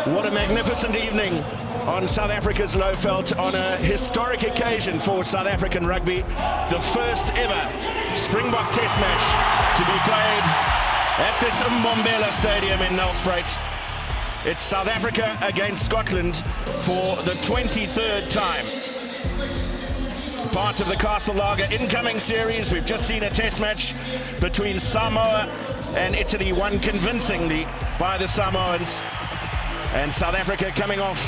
What a magnificent evening on South Africa's Lowveld on a historic occasion for South African rugby. The first ever Springbok Test match to be played at this Mbombela Stadium in Nelspruit. It's South Africa against Scotland for the 23rd time. Part of the Castle Lager incoming series. We've just seen a test match between Samoa and Italy, won convincingly by the Samoans. And South Africa coming off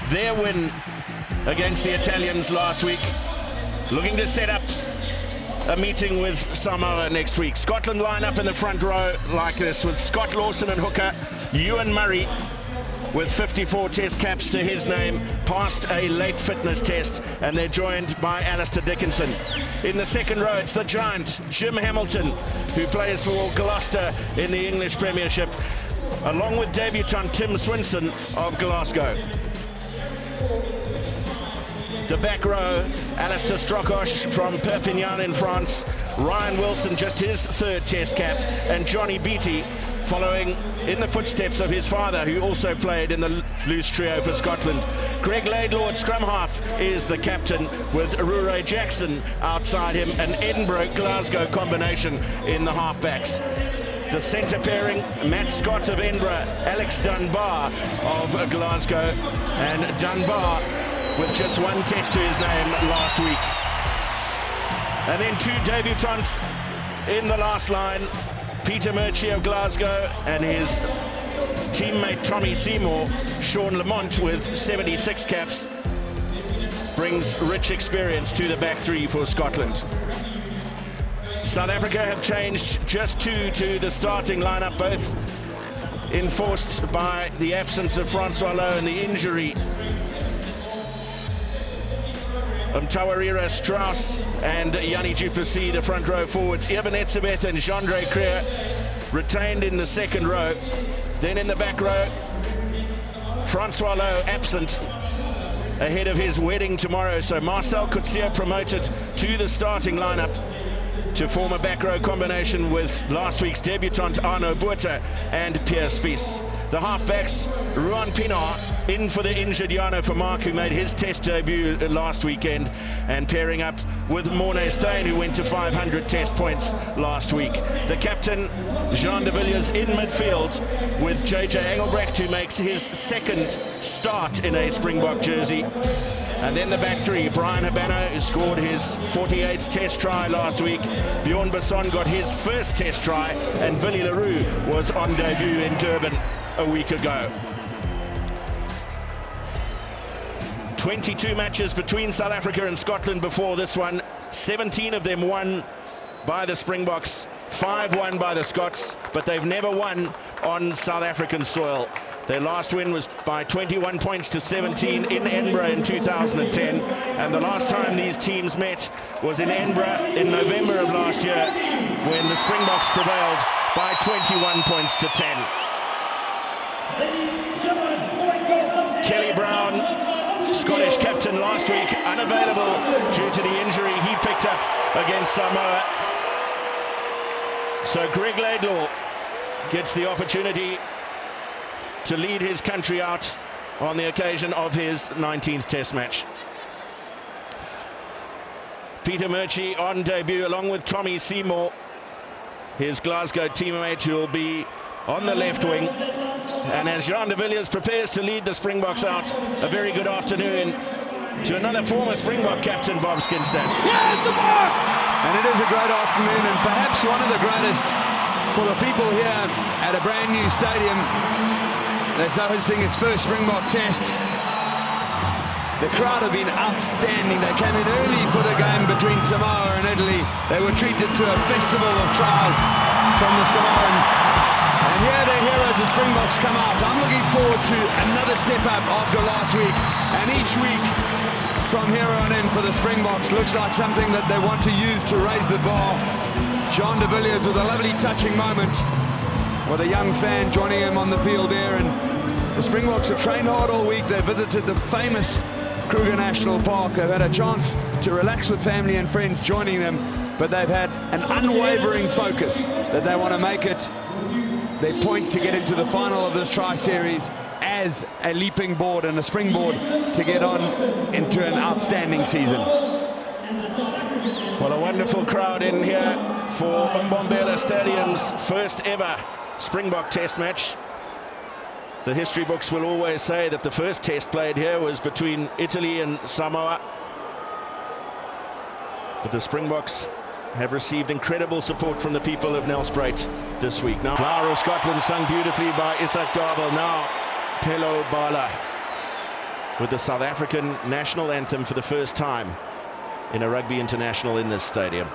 their win against the Italians last week, looking to set up a meeting with Samoa next week. Scotland line up in the front row like this, with Scott Lawson and hooker, Euan Murray with 54 test caps to his name, passed a late fitness test, and they're joined by Alistair Dickinson. In the second row, it's the giant, Jim Hamilton, who plays for Gloucester in the English Premiership, along with debutant Tim Swinson of Glasgow. The back row, Alasdair Strokosch from Perpignan in France, Ryan Wilson, just his third test cap, and Johnnie Beattie, following in the footsteps of his father, who also played in the loose trio for Scotland. Greig Laidlaw at scrum half is the captain, with Ruaridh Jackson outside him, an Edinburgh-Glasgow combination in the halfbacks. The centre pairing, Matt Scott of Edinburgh, Alex Dunbar of Glasgow, and Dunbar with just one test to his name last week. And then two debutants in the last line, Peter Murchie of Glasgow and his teammate Tommy Seymour. Sean Lamont with 76 caps brings rich experience to the back three for Scotland. South Africa have changed just two to the starting lineup, both enforced by the absence of Francois Lowe and the injury Mtawarira, Strauss and Jannie du Plessis, the front row forwards. Eben Etzebeth and Juandré Kruger retained in the second row. Then in the back row, Francois Lowe absent ahead of his wedding tomorrow. So Marcell Coetzee promoted to the starting lineup to form a back row combination with last week's debutant Arno Botha and Pierre Spies. The halfbacks, Ruan Pienaar in for the injured Jarno Vermaak, who made his test debut last weekend, and pairing up with Morné Steyn, who went to 500 test points last week. The captain, Jean de Villiers, in midfield with JJ Engelbrecht, who makes his second start in a Springbok jersey. And then the back three, Bryan Habana, who scored his 48th test try last week. Bjorn Basson got his first test try, and Willie le Roux was on debut in Durban a week ago. 22 matches between South Africa and Scotland before this one. 17 of them won by the Springboks, 5 won by the Scots, but they've never won on South African soil. Their last win was by 21 points to 17 in Edinburgh in 2010, and the last time these teams met was in Edinburgh in November of last year, when the Springboks prevailed by 21 points to 10. Kelly Brown, Scottish captain last week, unavailable due to the injury he picked up against Samoa. So Greig Laidlaw gets the opportunity to lead his country out on the occasion of his 19th test match. Peter Murchie on debut along with Tommy Seymour, his Glasgow teammate, who will be on the left wing. And as Jean de Villiers prepares to lead the Springboks out, a very good afternoon to another former Springbok captain, Bob Skinstad. Yeah, it's the Boks! And it is a great afternoon, and perhaps one of the greatest for the people here at a brand new stadium that's hosting its first Springbok test. The crowd have been outstanding. They came in early for the game between Samoa and Italy. They were treated to a festival of trials from the Samoans. And here the heroes of Springboks come out. I'm looking forward to another step up after last week. And each week from here on in for the Springboks looks like something that they want to use to raise the bar. Jean de Villiers with a lovely touching moment with a young fan joining him on the field there. And the Springboks have trained hard all week. They visited the famous Kruger National Park. They've had a chance to relax with family and friends joining them, but they've had an unwavering focus that they want to make it their point to get into the final of this tri-series as a leaping board and a springboard to get on into an outstanding season. Well, a wonderful crowd in here for Mbombela Stadium's first ever Springbok Test match. The history books will always say that the first test played here was between Italy and Samoa. But the Springboks have received incredible support from the people of Nelspruit this week. Now, Flower of Scotland, sung beautifully by Isak Darvel. Now, Pelo Bala with the South African national anthem for the first time in a rugby international in this stadium.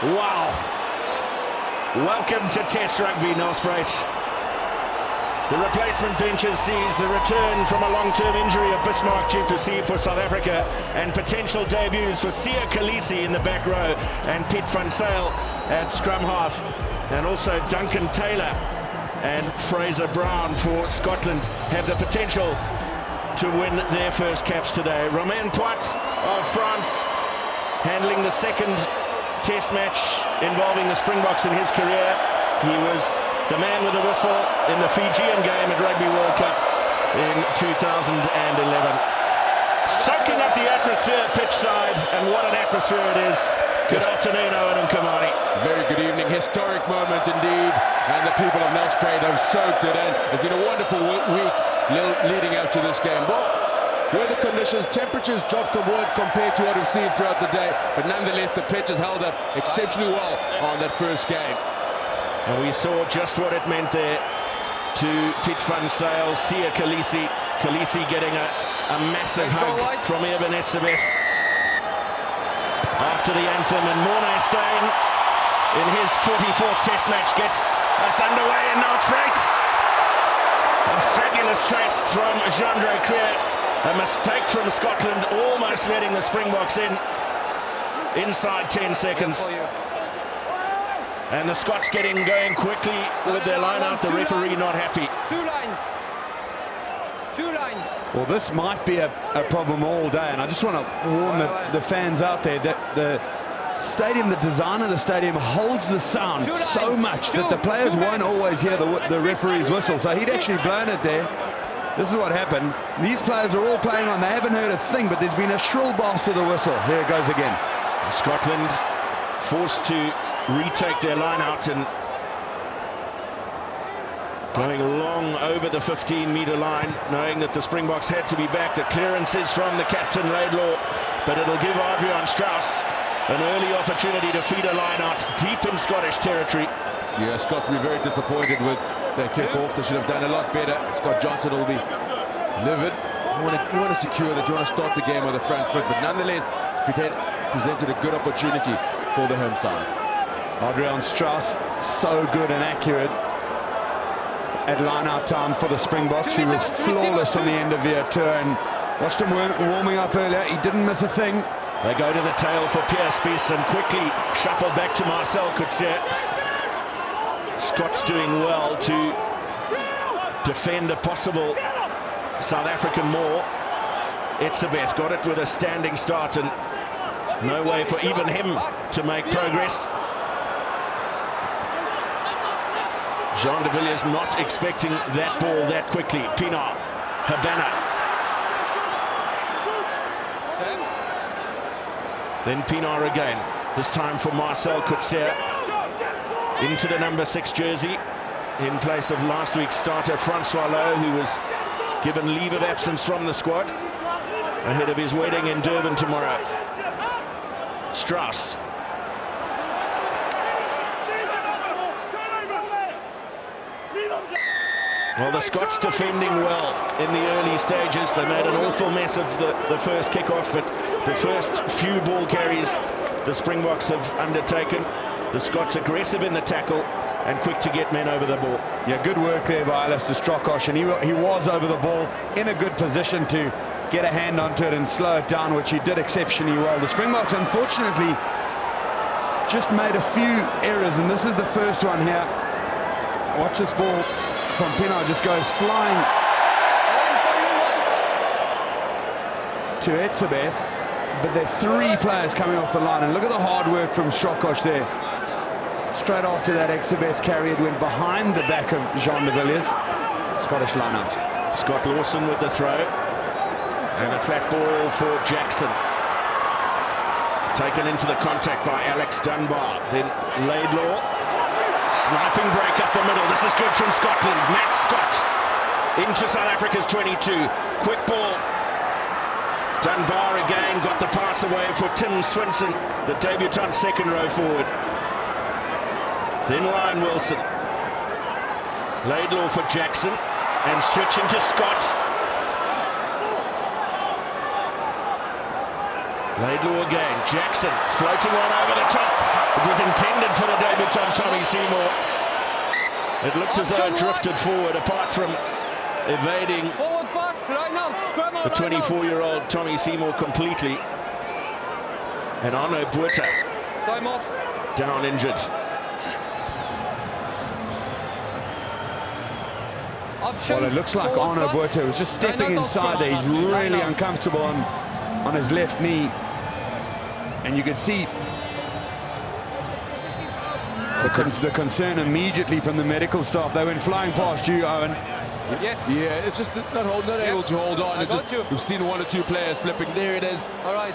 Wow. Welcome to Test Rugby, Nelspruit. The replacement benches sees the return from a long-term injury of Bismarck du Plessis for South Africa and potential debuts for Siya Kolisi in the back row and Piet van Zyl at scrum half, and also Duncan Taylor and Fraser Brown for Scotland have the potential to win their first caps today. Romain Poit of France handling the second Test match involving the Springboks in his career. He was the man with the whistle in the Fijian game at Rugby World Cup in 2011. Soaking up the atmosphere pitch side, and what an atmosphere it is. Good afternoon, Owen and Kamani. Very good evening. Historic moment indeed, and the people of Nelspruit have soaked it in. It's been a wonderful week leading up to this game. Well, weather conditions, temperatures dropped compared to what we've seen throughout the day, but nonetheless the pitch has held up exceptionally well on that first game. And we saw just what it meant there to Piet van Zyl, Siya Kolisi. Kolisi getting a massive hug from Eben Etzebeth after the anthem, and Morné Steyn in his 44th Test match gets us underway in Nelspruit. A fabulous chase from Juandré Kruger. A mistake from Scotland, almost letting the Springboks in inside 10 seconds. And the Scots getting going quickly with their line out, the referee not happy. Two lines. Well, this might be a problem all day, and I just want to warn the fans out there that the stadium, the design of the stadium holds the sound so much that the players won't always hear the referee's whistle. So he'd actually blown it there. This is what happened. These players are all playing on. They haven't heard a thing, but there's been a shrill blast to the whistle. Here it goes again. Scotland forced to retake their line out and going long over the 15-meter line, knowing that the Springboks had to be back. The clearance is from the captain, Laidlaw, but it'll give Adriaan Strauss an early opportunity to feed a line out deep in Scottish territory. Yeah, Scots will be very disappointed with their kick-off. They should have done a lot better. Scott Johnson will be livid. You want to secure that, you want to start the game on the front foot, but nonetheless, presented a good opportunity for the home side. Adriaan Strauss, so good and accurate at line-out time for the Springboks. He was flawless in the end of the tour, and watched him warming up earlier. He didn't miss a thing. They go to the tail for Pierre Spies and quickly shuffle back to Marcell Coetzee. Scott's doing well to defend a possible South African maul. Etzebeth got it with a standing start, and no way for even him to make progress. Jean de Villiers not expecting that ball that quickly. Pienaar, Habana. Then Pienaar again, this time for Marcell Coetzee. Into the number 6 jersey, in place of last week's starter Francois Lowe, who was given leave of absence from the squad ahead of his wedding in Durban tomorrow. Strauss. Well, the Scots defending well in the early stages. They made an awful mess of the first kickoff, but the first few ball carries the Springboks have undertaken. The Scots aggressive in the tackle and quick to get men over the ball. Yeah, good work there by Alasdair Strokosch, and he was over the ball in a good position to get a hand onto it and slow it down, which he did exceptionally well. The Springboks, unfortunately, just made a few errors, and this is the first one here. Watch this ball from Pienaar, just goes flying to Etzebeth, but there are 3 players coming off the line, and look at the hard work from Strokosch there. Straight after that Etzebeth carry, it went behind the back of Jean de Villiers. Scottish line out. Scott Lawson with the throw, and a flat ball for Jackson. Taken into the contact by Alex Dunbar. Then Laidlaw, sniping break up the middle. This is good from Scotland. Matt Scott into South Africa's 22. Quick ball. Dunbar again got the pass away for Tim Swinson, the debutant second row forward. Then Ryan Wilson. Laidlaw for Jackson, and switching to Scott. Laidlaw again. Jackson floating one over the top. It was intended for the debutant Tommy Seymour. It looked as though it drifted forward, apart from evading the 24-year-old Tommy Seymour completely. And Arno Botha down injured. Well, it looks like Arno Botha was just stepping inside there. He's really uncomfortable on his left knee. And you can see the concern immediately from the medical staff. They went flying past you, Owen. Yes. Yeah, it's just not able to hold on. It's just, we've seen 1 or 2 players slipping. There it is. All right.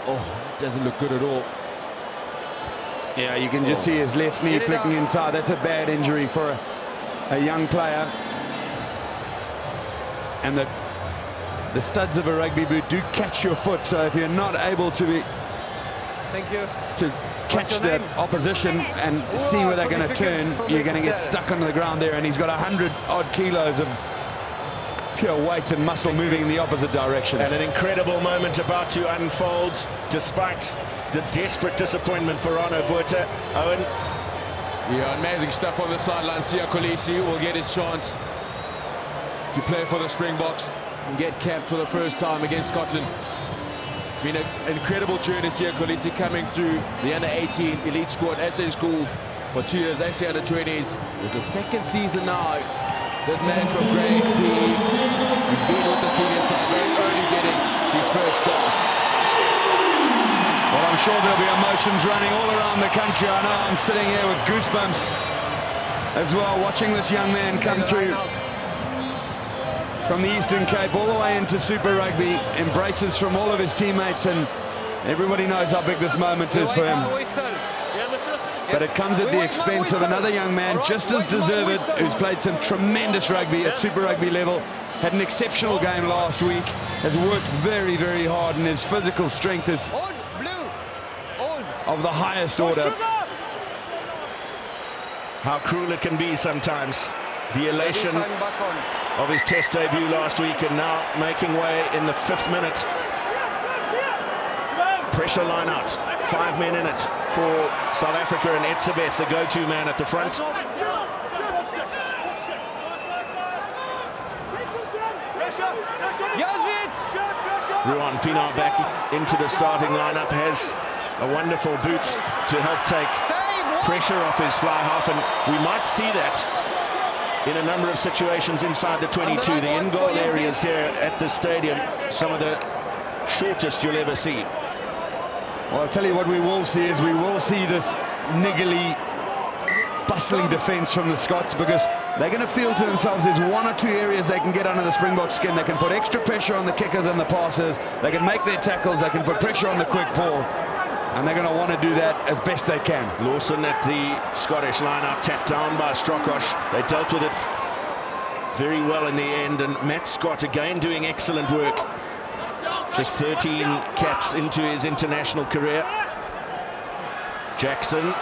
Oh, it doesn't look good at all. Yeah, you can just see his left knee flicking inside. That's a bad injury for a young player. And the studs of a rugby boot do catch your foot, so if you're not able to catch the opposition and see where they're going to turn, you're going to get stuck on the ground there. And he's got 100-odd kilos of pure weight and muscle moving in the opposite direction. And an incredible moment about to unfold, despite the desperate disappointment for Arno Botha. Owen. Yeah, amazing stuff on the sideline. Siya Kolisi will get his chance to play for the Springboks and get capped for the first time against Scotland. It's been an incredible journey. Siya Kolisi coming through the under-18 elite squad, SA schools for 2 years, SA under-20s. It's the 2nd season now. That man from Greig, he's been with the senior side, very early getting his first start. Well, I'm sure there'll be emotions running all around the country. I know I'm sitting here with goosebumps as well, watching this young man come through from the Eastern Cape all the way into Super Rugby, embraces from all of his teammates, and everybody knows how big this moment is for him. But it comes at the expense of another young man just as deserved, who's played some tremendous rugby at Super Rugby level, had an exceptional game last week, has worked very, very hard, and his physical strength is of the highest order. How cruel it can be sometimes. The elation of his test debut last week, and now making way in the 5th minute. Pressure line out, 5 men in it for South Africa, and Etzebeth, the go-to man at the front. Ruan Pienaar back into the starting lineup, has a wonderful boot to help take pressure off his fly half, and we might see that in a number of situations inside the 22. The in-goal areas here at the stadium, some of the shortest you'll ever see. Well, I'll tell you what we will see is we will see this niggly, bustling defence from the Scots, because they're going to feel to themselves there's 1 or 2 areas they can get under the Springbok skin. They can put extra pressure on the kickers and the passers. They can make their tackles. They can put pressure on the quick ball. And they're going to want to do that as best they can. Lawson at the Scottish lineup, tapped down by Strokosch. They dealt with it very well in the end, and Matt Scott again doing excellent work. Just 13 caps into his international career. Jackson.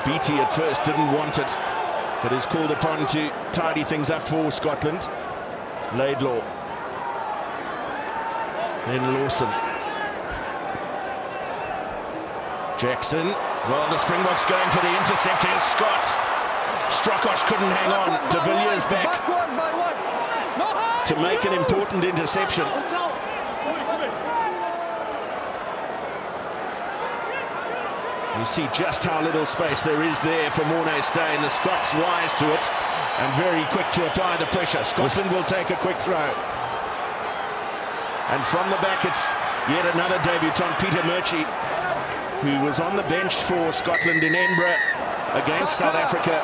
Beattie at first didn't want it, but is called upon to tidy things up for Scotland. Laidlaw. Then Lawson. Jackson. Well, the Springboks going for the intercept. Here's Scott. Strokosch couldn't hang on. De Villiers back to make an important interception. You see just how little space there is there for Morné Steyn. The Scots wise to it and very quick to apply the pressure. Scotland will take a quick throw. And from the back, it's yet another debutant, Peter Murchie, who was on the bench for Scotland in Edinburgh against South Africa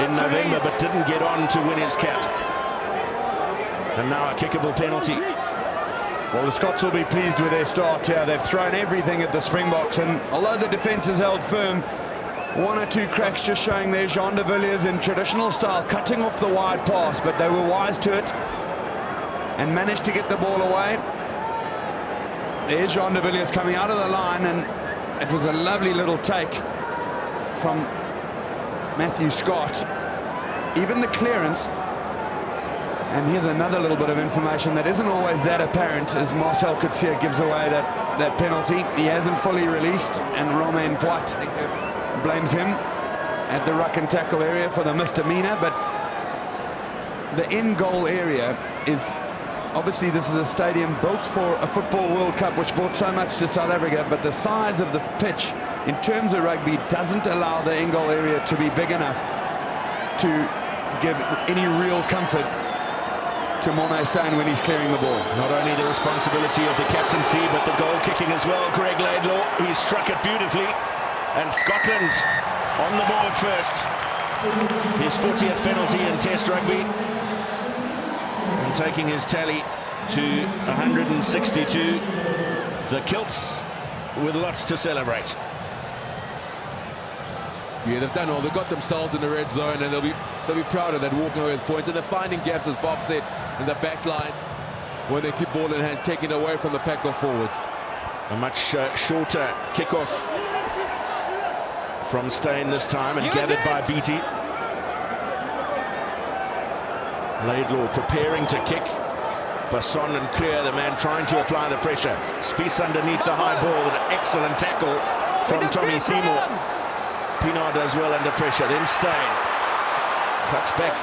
in November, but didn't get on to win his cap. And now a kickable penalty. Well, the Scots will be pleased with their start here. They've thrown everything at the Springboks, and although the defence has held firm, 1 or 2 cracks just showing there. Jean de Villiers in traditional style, cutting off the wide pass, but they were wise to it and managed to get the ball away. There's Jean de Villiers coming out of the line, and it was a lovely little take from Matthew Scott. Even the clearance. And here's another little bit of information that isn't always that apparent as Marcell Coetzee gives away that penalty. He hasn't fully released, and Ruan Pienaar blames him at the ruck and tackle area for the misdemeanor. But the in-goal area is, obviously this is a stadium built for a Football World Cup, which brought so much to South Africa, but the size of the pitch in terms of rugby doesn't allow the in-goal area to be big enough to give any real comfort to Morné Steyn when he's clearing the ball. Not only the responsibility of the captaincy, but the goal kicking as well. Greig Laidlaw, he struck it beautifully, and Scotland on the board first. His 40th penalty in Test rugby, and taking his tally to 162. The Kilts with lots to celebrate. Yeah, they've done all. They've got themselves in the red zone, and they'll be proud of that, walking away with points. And they're finding gaps, as Bob said, in the back line when they keep ball in hand, taking away from the pack of forwards. A much shorter kickoff from Steyn this time, and gathered by Beattie. Laidlaw preparing to kick. Basson and Kruger, the man trying to apply the pressure. Spies underneath the high ball, an excellent tackle from Tommy Seymour. Pienaar does well under pressure. Then Steyn cuts back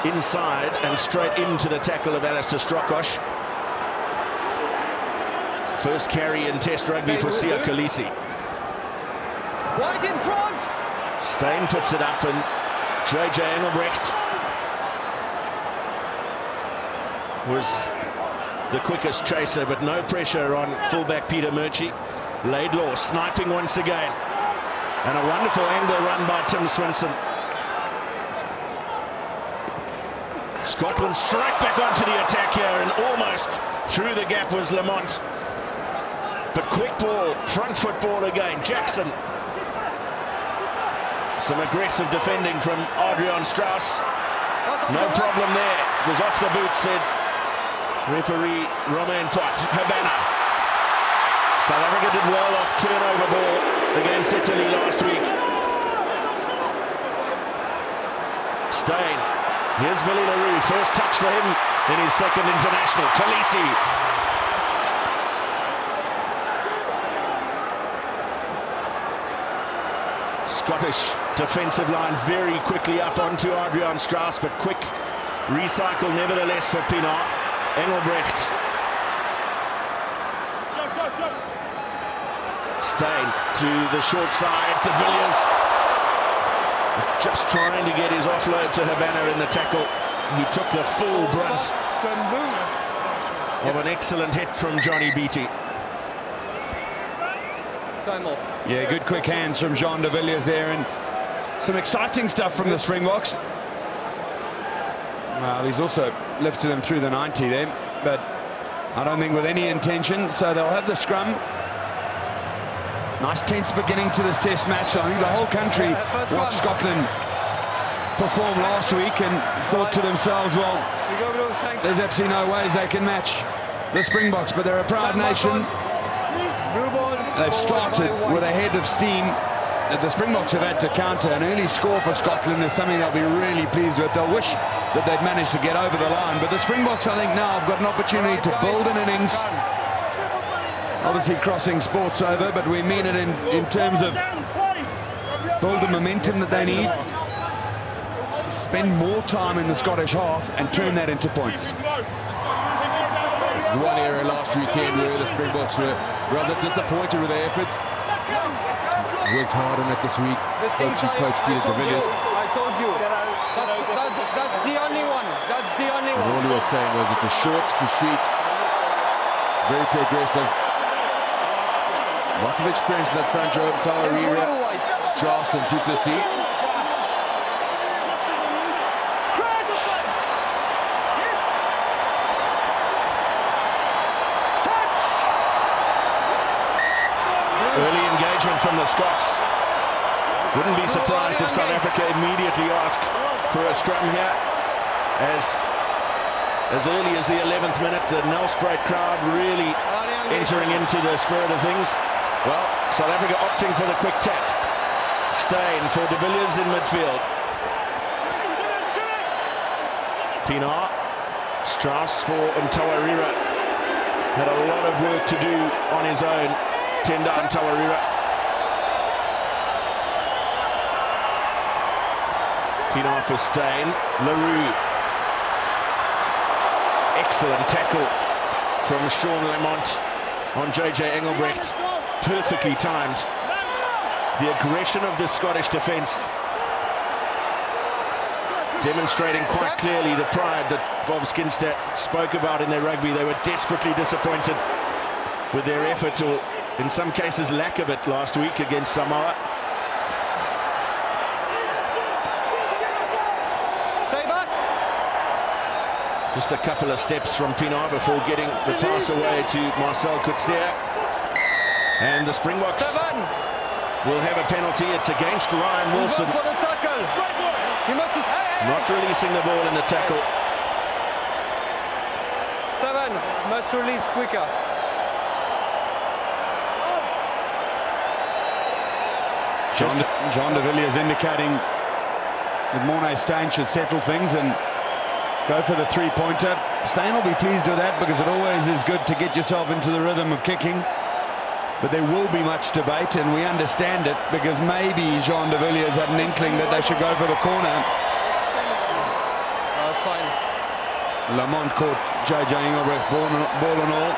inside and straight into the tackle of Alasdair Strokosch. First carry in Test rugby for Siya Kolisi. Wide in front. Steyn puts it up, and JJ Engelbrecht was the quickest chaser, but no pressure on fullback Peter Murchie. Laidlaw sniping once again, and a wonderful angle run by Tim Swinson. Scotland strike back onto the attack here, and almost through the gap was Lamont. But quick ball, front foot ball again. Jackson. Some aggressive defending from Adriaan Strauss. No problem there. It was off the boot, said referee Ruan Habana. South Africa did well off turnover ball against Italy last week. Steyn. Here's Willie le Roux. First touch for him in his second international. Kolisi. Scottish defensive line very quickly up onto Adriaan Strauss, but quick recycle nevertheless for Pienaar. Engelbrecht. Steyn to the short side, de Villiers. Just trying to get his offload to Habana in the tackle. He took the full brunt of an excellent hit from Johnnie Beattie. Time off. Yeah, good quick hands from Jean de Villiers there, and some exciting stuff from the Springboks. Well, he's also lifted him through the 90 there, but I don't think with any intention, so they'll have the scrum. Nice tense beginning to this test match. I think the whole country watched Scotland perform last week and thought to themselves, well, there's absolutely no ways they can match the Springboks, but they're a proud nation. They've started with a head of steam that the Springboks have had to counter. An early score for Scotland is something they'll be really pleased with. They'll wish that they'd managed to get over the line, but the Springboks, I think, now have got an opportunity to build an innings. Obviously crossing sports over, but we mean it in terms of build the momentum that they need, spend more time in the Scottish half and turn that into points. One area last weekend where the Springboks were rather disappointed with their efforts. Worked hard on it this week. Coach Peter Murchie. I told you. That's the only one. That's the only one. All he was saying was it's a short to sweet, very progressive. Lots of experience in that front row. Mtawarira, Strauss and Du Plessis. Early engagement from the Scots. Wouldn't be surprised if South Africa immediately ask for a scrum here. As early as the 11th minute, the Nelspruit crowd really entering into the spirit of things. Well, South Africa opting for the quick tap. Steyn for de Villiers in midfield. Pienaar. Strauss for Mtawarira. Had a lot of work to do on his own. Tendai Mtawarira. Pienaar for Steyn. Le Roux. Excellent tackle from Sean Lamont on JJ Engelbrecht. Perfectly timed. The aggression of the Scottish defence demonstrating quite clearly the pride that Bob Skinstad spoke about in their rugby. They were desperately disappointed with their effort, or in some cases lack of it, last week against Samoa. Stay back. Just a couple of steps from Pienaar before getting the pass away to Marcell Coetzee. And the Springboks will have a penalty. It's against Ryan Wilson. For the tackle. He must not releasing the ball in the tackle. 7 must release quicker. Jean de Villiers indicating that Morné Steyn should settle things and go for the three-pointer. Steyn will be pleased with that because it always is good to get yourself into the rhythm of kicking. But there will be much debate, and we understand it because maybe Jean de Villiers had an inkling that they should go for the corner. That's fine. Lamont caught JJ Engelbrecht ball and all.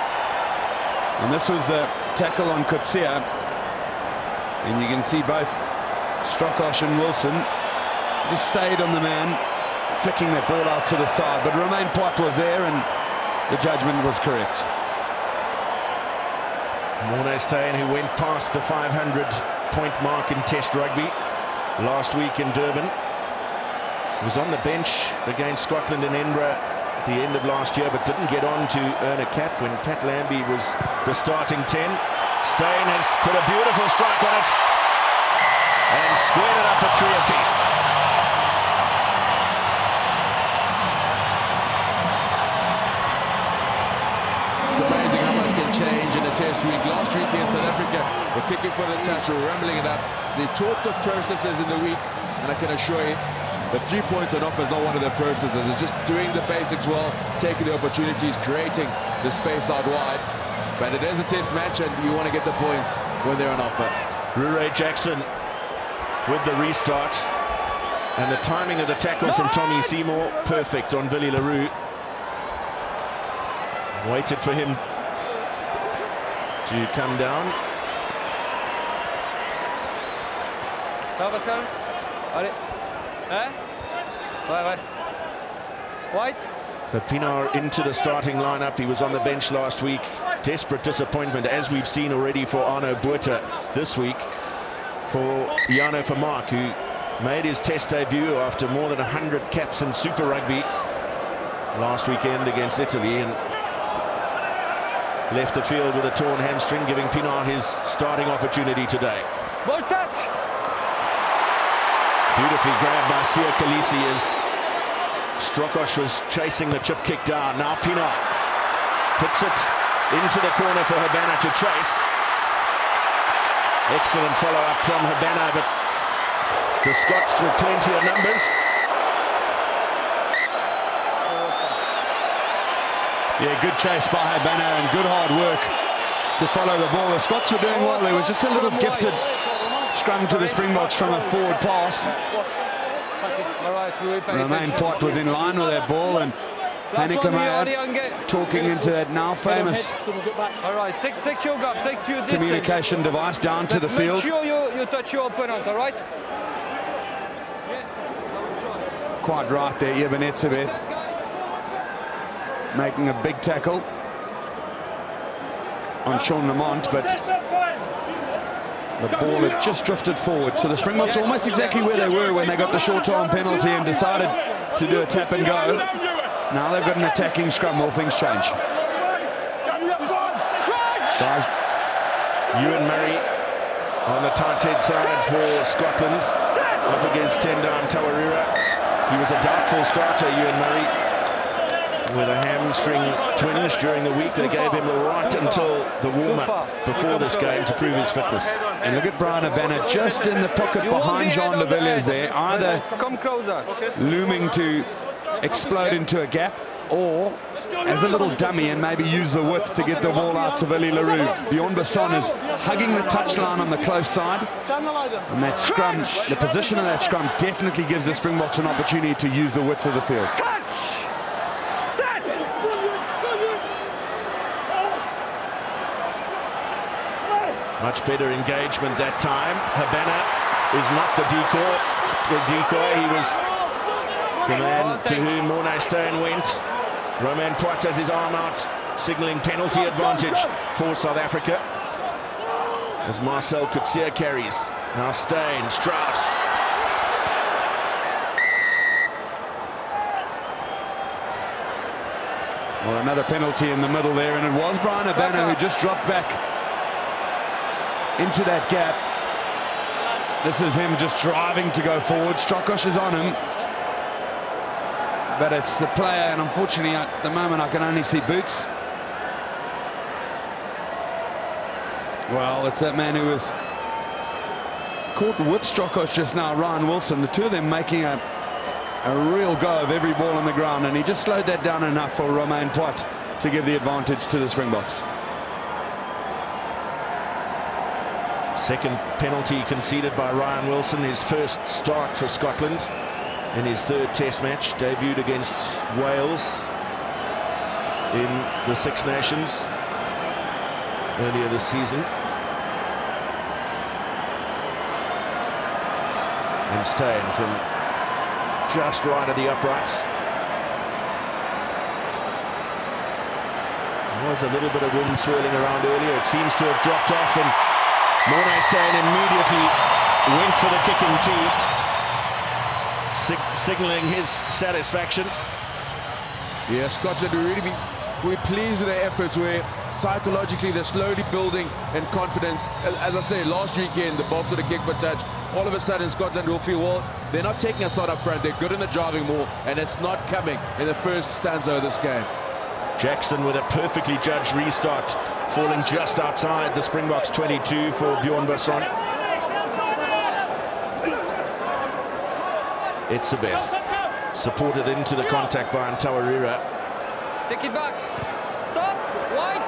And this was the tackle on Coetzee. And you can see both Strokosch and Wilson just stayed on the man, flicking that ball out to the side. But Romain Poit was there, and the judgment was correct. Morné Steyn, who went past the 500-point mark in Test rugby last week in Durban, was on the bench against Scotland in Edinburgh at the end of last year, but didn't get on to earn a cap when Pat Lambie was the starting 10. Steyn has put a beautiful strike on it and squared it up for 3 apiece. It's amazing how much can change in a test week. Last week in South Africa, we're kicking for the touch, we're rumbling it up. They talked of processes in the week, and I can assure you, But 3 points on offer is not one of their processes. It's just doing the basics well, taking the opportunities, creating the space out wide. But it is a test match, and you want to get the points when they're on offer. Ruaridh Jackson with the restart. And the timing of the tackle from Tommy Seymour, perfect on Willie le Roux. Waited for him to come down. White. So Pienaar into the starting lineup. He was on the bench last week. Desperate disappointment, as we've seen already for Arno Botha this week. For Jano Vermaak, who made his test debut after more than 100 caps in Super Rugby last weekend against Italy, and left the field with a torn hamstring, giving Pienaar his starting opportunity today. Ball touch. Beautifully grabbed by Siya Kolisi as Strokosch was chasing the chip kick down. Now Pienaar puts it into the corner for Habana to trace. Excellent follow-up from Habana, but the Scots with plenty of numbers. Yeah, good chase by Habana and good hard work to follow the ball. The Scots were doing well. There was just a little gifted scrum to the Springboks from a forward pass. Romain Poit was in line with that ball, and Haneke talking into that now famous Take your gap, take your distance. communication device down to the field. Make sure you touch your opponent, all right? Yes. Quite right there, Eben Etzebeth making a big tackle on Sean Lamont, but the ball had just drifted forward. So the Springboks almost exactly where they were when they got the short-term penalty and decided to do a tap and go. Now they've got an attacking scrum. Will things change? Guys, Euan Murray on the tight head side for Scotland, up against Tendai Mtawarira. He was a doubtful starter, Euan Murray, with a hamstring twinge during the week. They gave him right until the warm-up before this game to prove his fitness. And look at Bryan Habana just in the pocket behind Jean de Villiers there, either Come closer. looming to explode into a gap, or as a little dummy and maybe use the width to get the ball out to Willie le Roux. Bjorn Basson is hugging the touchline on the close side, and that scrum, the position of that scrum definitely gives the Springboks an opportunity to use the width of the field. Touch. Set. Much better engagement that time. Habana is not the decoy. He was the man to whom Morné Steyn went. Romain Poit has his arm out, signalling penalty advantage for South Africa. As Marcell Coetzee carries. Now Steyn, Strauss. Well, another penalty in the middle there, and it was Bryan Habana who just dropped back into that gap. This is him just driving to go forward. Strokosch is on him, but it's the player, and unfortunately at the moment I can only see boots. Well, it's that man who was caught with Strokosch just now, Ryan Wilson. The two of them making a real go of every ball on the ground, and he just slowed that down enough for Romain Poit to give the advantage to the Springboks. Second penalty conceded by Ryan Wilson, his first start for Scotland in his third test match. Debuted against Wales in the Six Nations earlier this season. And Steyn from just right of the uprights. There was a little bit of wind swirling around earlier. It seems to have dropped off, and Morné Steyn immediately went for the kicking tee, signalling his satisfaction. Yeah, Scotland will really be pleased with their efforts, where psychologically they're slowly building in confidence. As I say, last weekend, the Boks of the kick for touch, all of a sudden Scotland will feel, well, they're not taking us out up front, they're good in the driving more, and it's not coming in the first stanza of this game. Jackson with a perfectly judged restart, falling just outside the Springboks 22 for Bjorn Basson. Etzebeth supported into the contact by Mtawarira. Take it back. Stop. Wide.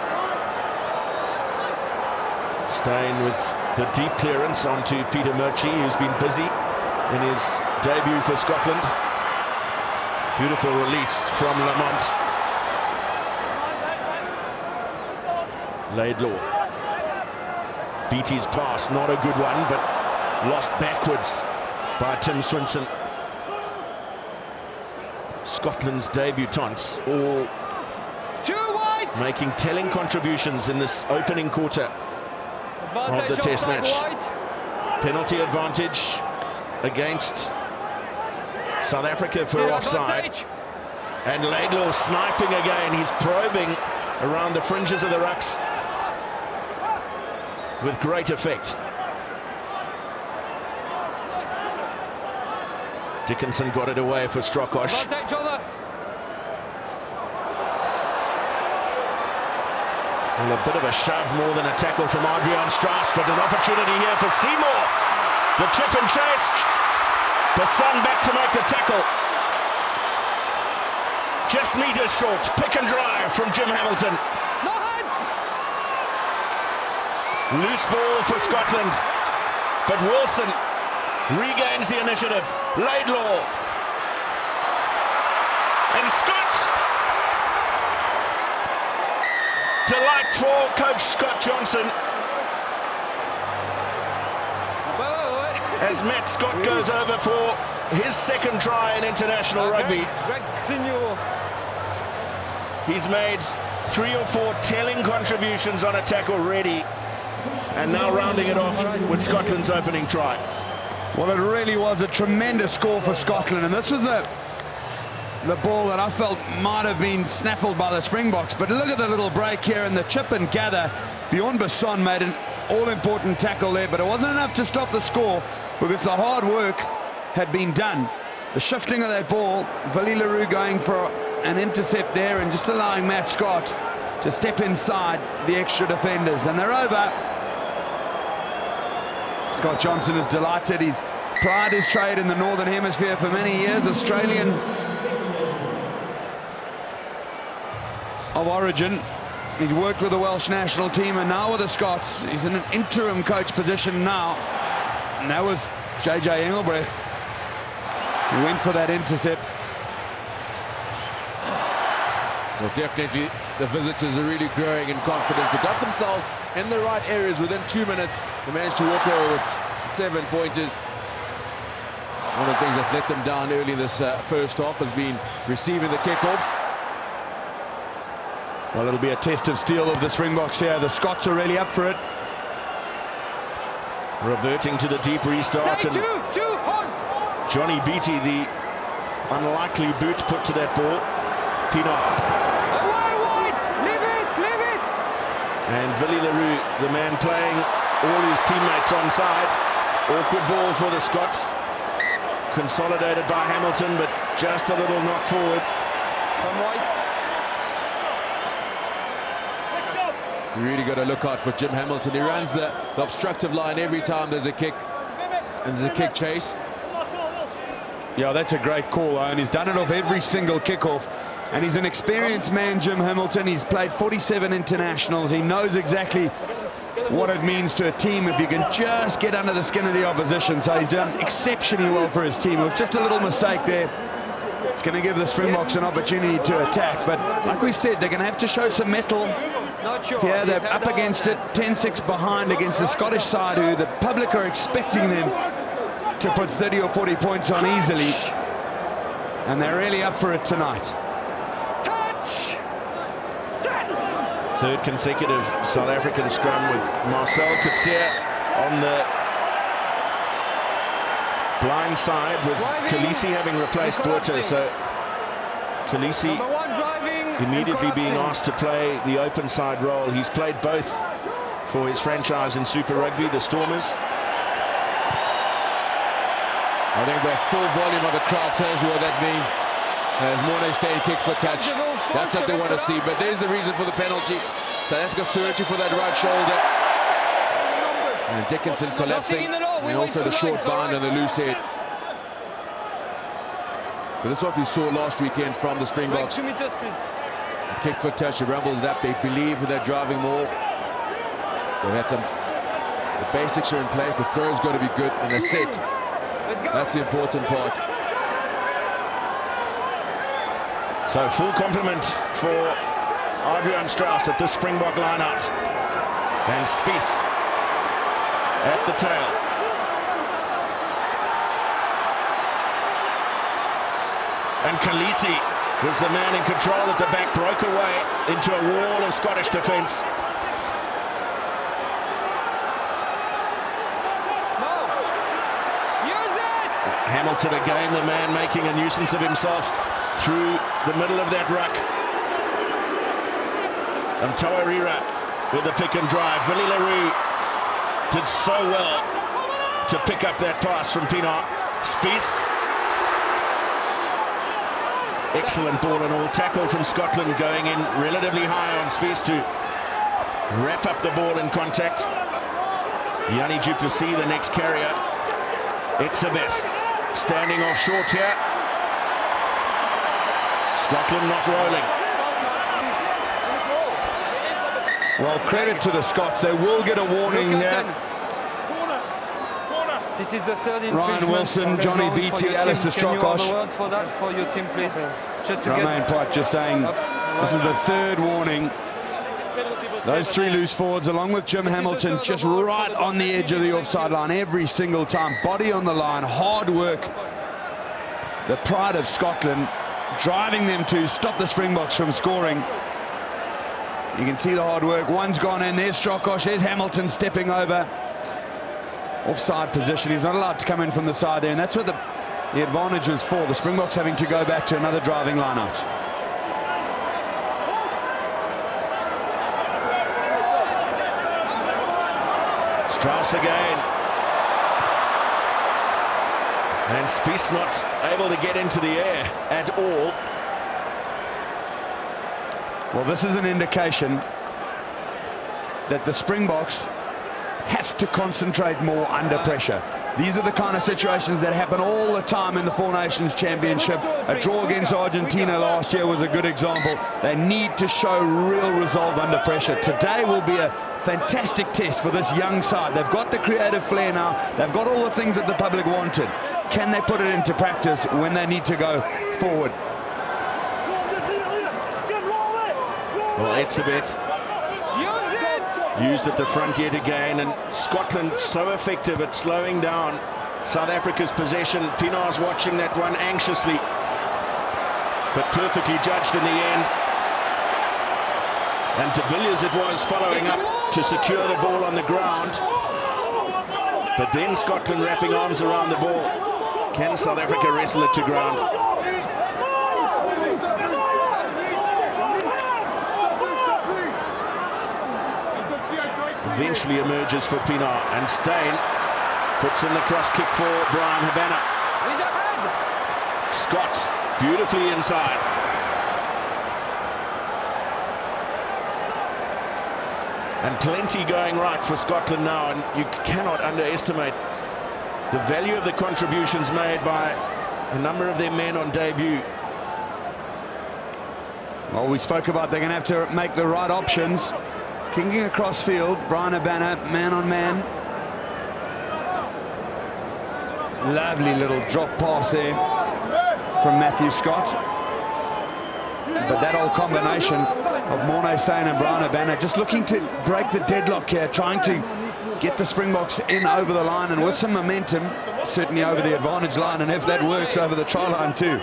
Steyn with the deep clearance onto Peter Murchie, who's been busy in his debut for Scotland. Beautiful release from Lamont. Laidlaw. Beattie's pass, not a good one, but lost backwards by Tim Swinson. Scotland's debutants all making telling contributions in this opening quarter of the Test match. Penalty advantage against South Africa for offside. And Laidlaw sniping again. He's probing around the fringes of the rucks with great effect. Dickinson got it away for Strokosch. Well, a bit of a shove more than a tackle from Adriaan Strauss, but an opportunity here for Seymour. The chip and chase. Basson back to make the tackle. Just meters short. Pick and drive from Jim Hamilton. No hands. Loose ball for Scotland, but Wilson regains the initiative. Laidlaw. And Scott. Delight for coach Scott Johnson. As Matt Scott goes over for his second try in international rugby. He's made 3 or 4 telling contributions on attack already, and now rounding it off with Scotland's opening try. Well, it really was a tremendous score for Scotland, and this was the ball that I felt might have been snaffled by the Springboks. But look at the little break here and the chip and gather. Bjorn Basson made an all-important tackle there, but it wasn't enough to stop the score because the hard work had been done. The shifting of that ball, Willie le Roux going for an intercept there and just allowing Matt Scott to step inside the extra defenders, and they're over. Scott Johnson is delighted. He's plied his trade in the Northern Hemisphere for many years, Australian of origin. He's worked with the Welsh national team and now with the Scots. He's in an interim coach position now. And that was JJ Engelbrecht who went for that intercept. Well, definitely the visitors are really growing in confidence. They got themselves in the right areas within 2 minutes. They managed to walk away with 7 pointers. One of the things that's let them down early in this first half has been receiving the kickoffs. Well, it'll be a test of steel of the Springboks here. The Scots are really up for it. Reverting to the deep restart, and Johnnie Beattie, the unlikely boot put to that ball. Pienaar. Leave it. And Willie le Roux, the man playing all his teammates on side. Awkward ball for the Scots. Consolidated by Hamilton, but just a little knock forward. You really got to look out for Jim Hamilton. He runs the obstructive line every time there's a kick, and there's a kick chase. Yeah, that's a great call, and he's done it off every single kickoff. And he's an experienced man, Jim Hamilton. He's played 47 internationals. He knows exactly what it means to a team if you can just get under the skin of the opposition. So he's done exceptionally well for his team. It was just a little mistake there. It's going to give the Springboks an opportunity to attack. But like we said, they're going to have to show some mettle. Here they're up against it, 10-6 behind against the Scottish side, who the public are expecting them to put 30 or 40 points on easily. And they're really up for it tonight. Third consecutive South African scrum with Marcell Coetzee on the blind side, with Kolisi having replaced Botha. So Kolisi immediately being asked to play the open side role. He's played both for his franchise in Super Rugby, the Stormers. I think the full volume of the crowd tells you what that means. As Morné Steyn kicks for touch. That's what they want to see, but there's the reason for the penalty. South Africa searching for that right shoulder. And Dickinson collapsing, and also the short bind and the loose head. But that's what we saw last weekend from the Springboks. 2 meters, please. Kick for touch, they rumbled it up. They believe in their driving more. They've had some. The basics are in place. The throw's got to be good, and they're set. That's the important part. So full complement for Adriaan Strauss at the Springbok line-out. And Spies at the tail. And Kolisi was the man in control at the back, broke away into a wall of Scottish defence. Hamilton again, the man making a nuisance of himself through the middle of that ruck. Mtawarira with the pick and drive. Willie le Roux did so well to pick up that pass from Pienaar. Spies. Excellent ball and all. Tackle from Scotland going in relatively high on Spies to wrap up the ball in contact. Jannie du Plessis, the next carrier. Etzebeth standing off short here. Scotland not rolling. Well, credit to the Scots. They will get a warning here. This is the third Ryan infringement. Wilson, Johnnie Beattie, Alasdair Strokosch. Can you have a word for that, for your team, please? Just to Romain Pot just saying this is the third warning. Those three loose forwards, along with Jim Hamilton, just right on the edge of the offside line every single time. Body on the line, hard work. The pride of Scotland, driving them to stop the Springboks from scoring. You can see the hard work. One's gone in. There's Strokosch. There's Hamilton stepping over. Offside position. He's not allowed to come in from the side there, and that's what the advantage was for. The Springboks having to go back to another driving line-out. Strauss again. And Spies not able to get into the air at all. Well, this is an indication that the Springboks have to concentrate more under pressure. These are the kind of situations that happen all the time in the Four Nations Championship. A draw against Argentina last year was a good example. They need to show real resolve under pressure. Today will be a fantastic test for this young side. They've got the creative flair now. They've got all the things that the public wanted. Can they put it into practice when they need to go forward? Well, Etzebeth used at the front yet again, and Scotland so effective at slowing down South Africa's possession. Pienaar's watching that one anxiously, but perfectly judged in the end. And de Villiers it was following up to secure the ball on the ground. But then Scotland wrapping arms around the ball. Can South Africa wrestle it to ground? Eventually emerges for Pienaar, and Steyn puts in the cross kick for Bryan Habana. Scott beautifully inside. And plenty going right for Scotland now, and you cannot underestimate the value of the contributions made by a number of their men on debut. Well, we spoke about they're going to have to make the right options. Kicking across field, Bryan Habana, man on man. Lovely little drop pass there from Matthew Scott. But that old combination of Morné Steyn and Bryan Habana just looking to break the deadlock here, trying to get the Springboks in over the line, and with some momentum, certainly over the advantage line, and if that works, over the try line too.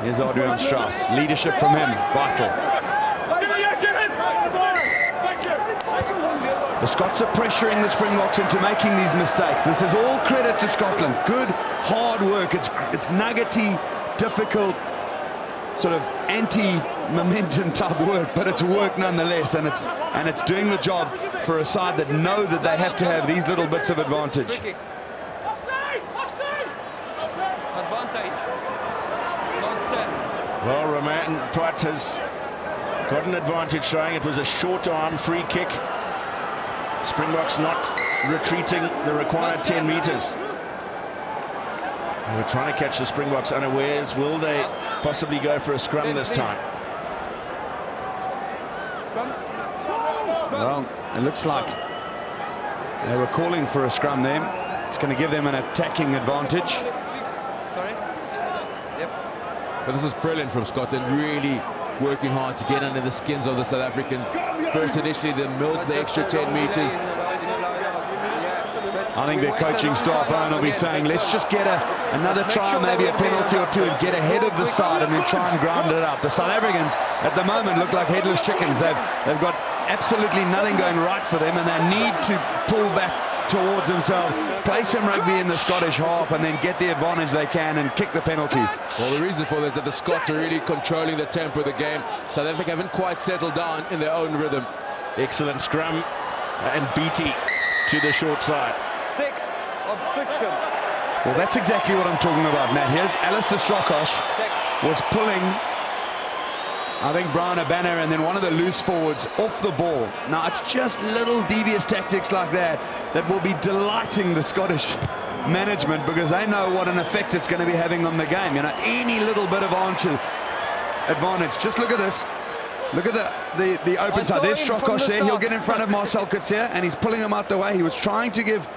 Here's Adriaan Strauss. Leadership from him, vital. The Scots are pressuring the Springboks into making these mistakes. This is all credit to Scotland. Good, hard work. It's nuggety, difficult, sort of anti-momentum type work, but it's work nonetheless, and it's doing the job for a side that know that they have to have these little bits of advantage. Well, Romain Poit has got an advantage, showing it was a short arm free kick. Springboks not retreating the required 10 meters. We're trying to catch the Springboks unawares. Will they possibly go for a scrum this time? Well, it looks like they were calling for a scrum there. It's going to give them an attacking advantage. Sorry? Yep. But this is brilliant from Scotland, really working hard to get under the skins of the South Africans. First initially they milked the extra 10 meters. I think their coaching staff will be saying, let's just get another try, maybe a penalty or two, and get ahead of the side and then try and ground it out. The South Africans at the moment look like headless chickens. They've got absolutely nothing going right for them, and they need to pull back towards themselves, play some rugby in the Scottish half, and then get the advantage they can and kick the penalties. Well, the reason for that is that the Scots are really controlling the tempo of the game. South Africa haven't quite settled down in their own rhythm. Excellent scrum, and Beattie to the short side. 6 of friction. Well, that's exactly what I'm talking about, Matt. Here's Alasdair Strokosch was pulling, I think, Bryan Habana and then one of the loose forwards off the ball. Now, it's just little devious tactics like that that will be delighting the Scottish management, because they know what an effect it's going to be having on the game. You know, any little bit of advantage. Just look at this. Look at the open side. There's Strokosch there. He'll get in front of Marcell Coetzee, and he's pulling him out the way. He was trying to give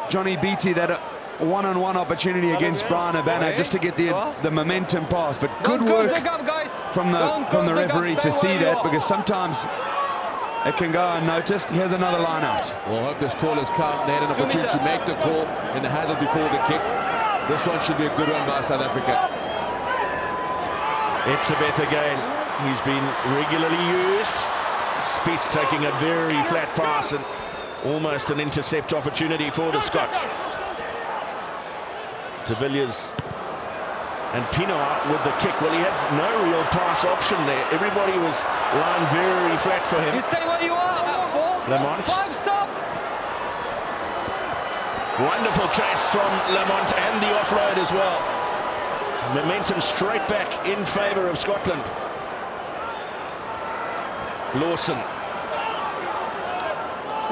Johnnie Beattie that one-on-one opportunity against Bryan Habana just to get the momentum pass. But good work from the referee to see that, because sometimes it can go unnoticed. Here's another line out. Well, I hope this call is count. They had an opportunity to make the call in the handle before the kick. This one should be a good one by South Africa. Etzebeth again. He's been regularly used. Spies taking a very flat pass and almost an intercept opportunity for the Scots. De Villiers and Pienaar with the kick. Well, he had no real pass option there. Everybody was lying very flat for him. You stay where you are at 4. Lamont. 5, stop. Wonderful chase from Lamont, and the offload as well. Momentum straight back in favour of Scotland. Lawson.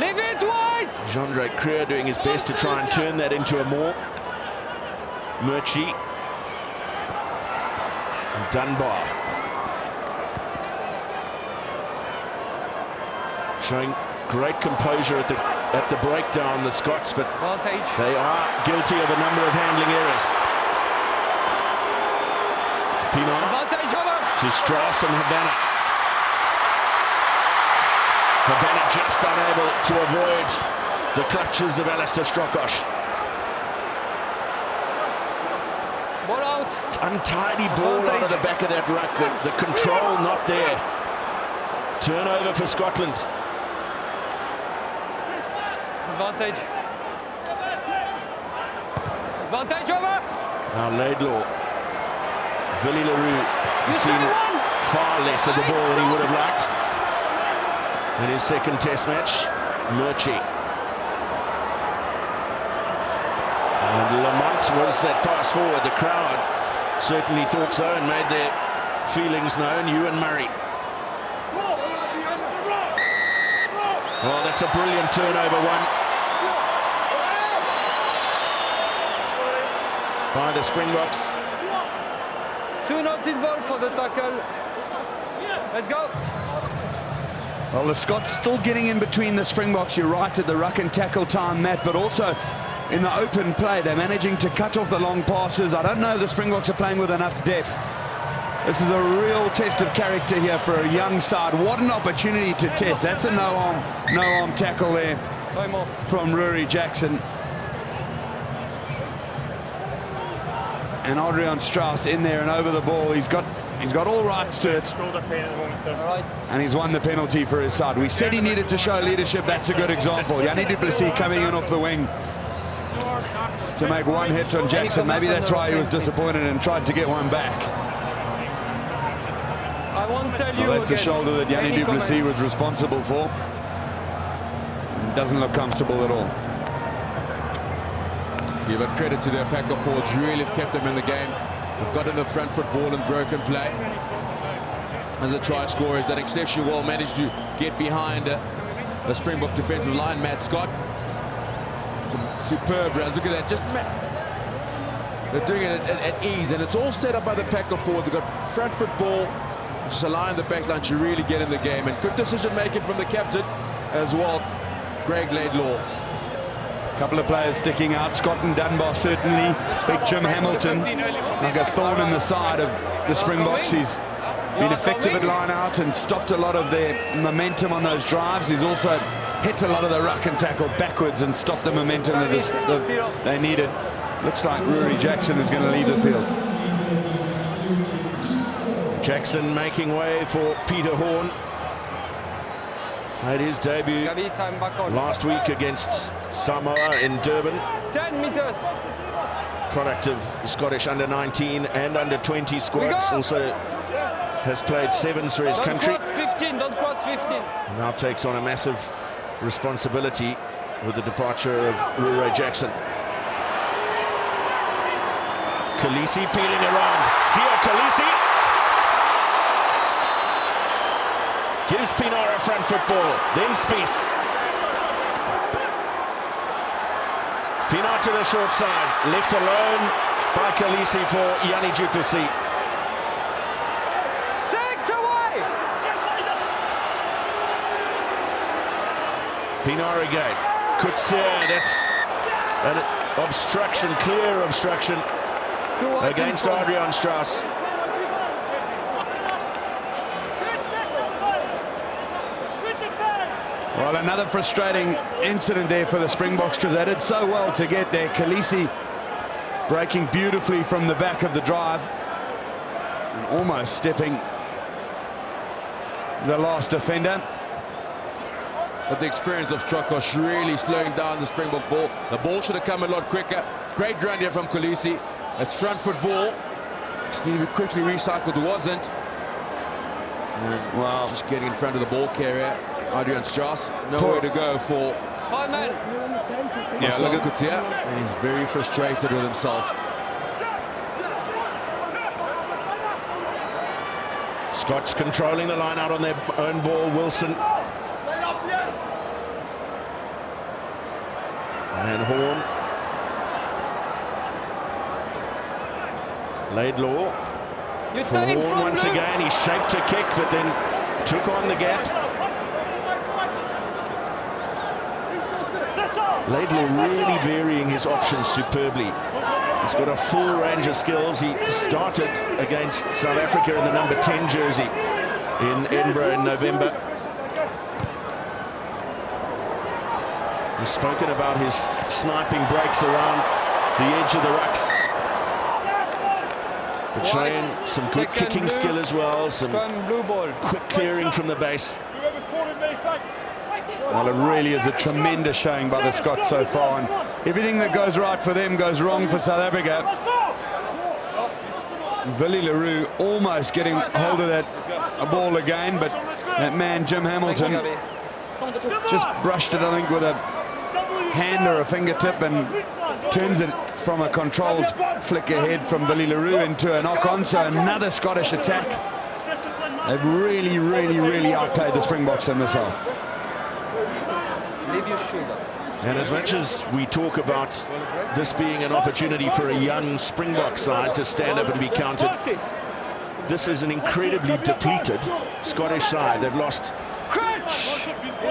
Leave it wide. Juandré Kruger doing his best to try and turn that into a maul. Murchie. And Dunbar. Showing great composure at the breakdown, the Scots, but they are guilty of a number of handling errors. Pienaar to Strauss and Habana. Habana just unable to avoid the clutches of Alasdair Strokosch. Ball out. It's untidy ball out of the back of that ruck. The control not there. Turnover for Scotland. Advantage. Advantage over. Now Laidlaw. Willie le Roux, he's seen far less of the ball than he would have liked in his second test match. Murchie. And Lamont was that pass forward. The crowd certainly thought so and made their feelings known. Euan Murray. Oh, that's a brilliant turnover one by the Springboks. 2 not involved for the tackle. Let's go. Well, the Scots still getting in between the Springboks, you're right, at the ruck and tackle time, Matt, but also in the open play, they're managing to cut off the long passes. I don't know if the Springboks are playing with enough depth. This is a real test of character here for a young side. What an opportunity to test. That's a no-arm tackle there from Ruaridh Jackson. And Adriaan Strauss in there and over the ball. He's got all rights to it. And he's won the penalty for his side. We said he needed to show leadership. That's a good example. Jannie du Plessis coming in off the wing to make one hit on Jackson. Maybe that's why he was disappointed and tried to get one back. I won't tell you. Well, that's a shoulder that Jannie du Plessis was responsible for. It doesn't look comfortable at all. Give a credit to their pack of forwards, really have kept them in the game. They've got in the front foot ball and broken play. As a try scorer, has done exceptionally well, managed to get behind the Springbok defensive line, Matt Scott. Some superb runs. Look at that, just They're doing it at ease, and it's all set up by the packer forward. They've got front foot ball, just allowing the back line to really get in the game. And good decision-making from the captain as well, Greig Laidlaw. A couple of players sticking out. Scott and Dunbar certainly. Big Jim Hamilton, like a thorn in the side of the Springboks. He's been effective at line out and stopped a lot of their momentum on those drives. He's also hit a lot of the ruck and tackle backwards and stopped the momentum that they needed. Looks like Ruaridh Jackson is going to leave the field. Jackson making way for Peter Horn. Made his debut last week against Samoa in Durban. 10 meters. Product of the Scottish under-19 and under-20 squads. Also has played sevens for his country. Don't cross 15, don't cross 15. Now takes on a massive responsibility with the departure of Ruaridh Jackson. Kolisi peeling around. Siya Kolisi gives Pienaar a front foot ball. Then Spies. Pienaar to the short side. Left alone by Kolisi for Jannie du Plessis. 6 away. Pienaar again. Coetzee, that's an obstruction, clear obstruction against Adriaan Strauss. Well, another frustrating incident there for the Springboks, because they did so well to get there. Kolisi breaking beautifully from the back of the drive and almost stepping the last defender. But the experience of Strokosch really slowing down the Springbok ball. The ball should have come a lot quicker. Great run here from Kolisi. That's front foot ball. Just needed to be quickly recycled, wasn't. And wow, just getting in front of the ball carrier, Adriaan Strauss. Nowhere to go for Marcell Coetzee, and he's very frustrated with himself. Scots controlling the line out on their own ball. Wilson. And Horn. Laidlaw. For Horn once again. He shaped a kick, but then took on the gap. Laidlaw really varying his options superbly. He's got a full range of skills. He started against South Africa in the number 10 jersey in Edinburgh in November. We've spoken about his sniping breaks around the edge of the rucks. But showing some good kicking skill as well, some quick clearing from the base. Well, it really is a tremendous showing by the Scots so far, and everything that goes right for them goes wrong for South Africa. Willie le Roux almost getting hold of that ball again, but that man Jim Hamilton just brushed it, I think, with a hand or a fingertip, and turns it from a controlled flick ahead from Willie le Roux into a knock-on. So another Scottish attack. They've really, really, really outplayed the Springboks in this half. And as much as we talk about this being an opportunity for a young Springbok side to stand up and be counted, this is an incredibly depleted Scottish side. They've lost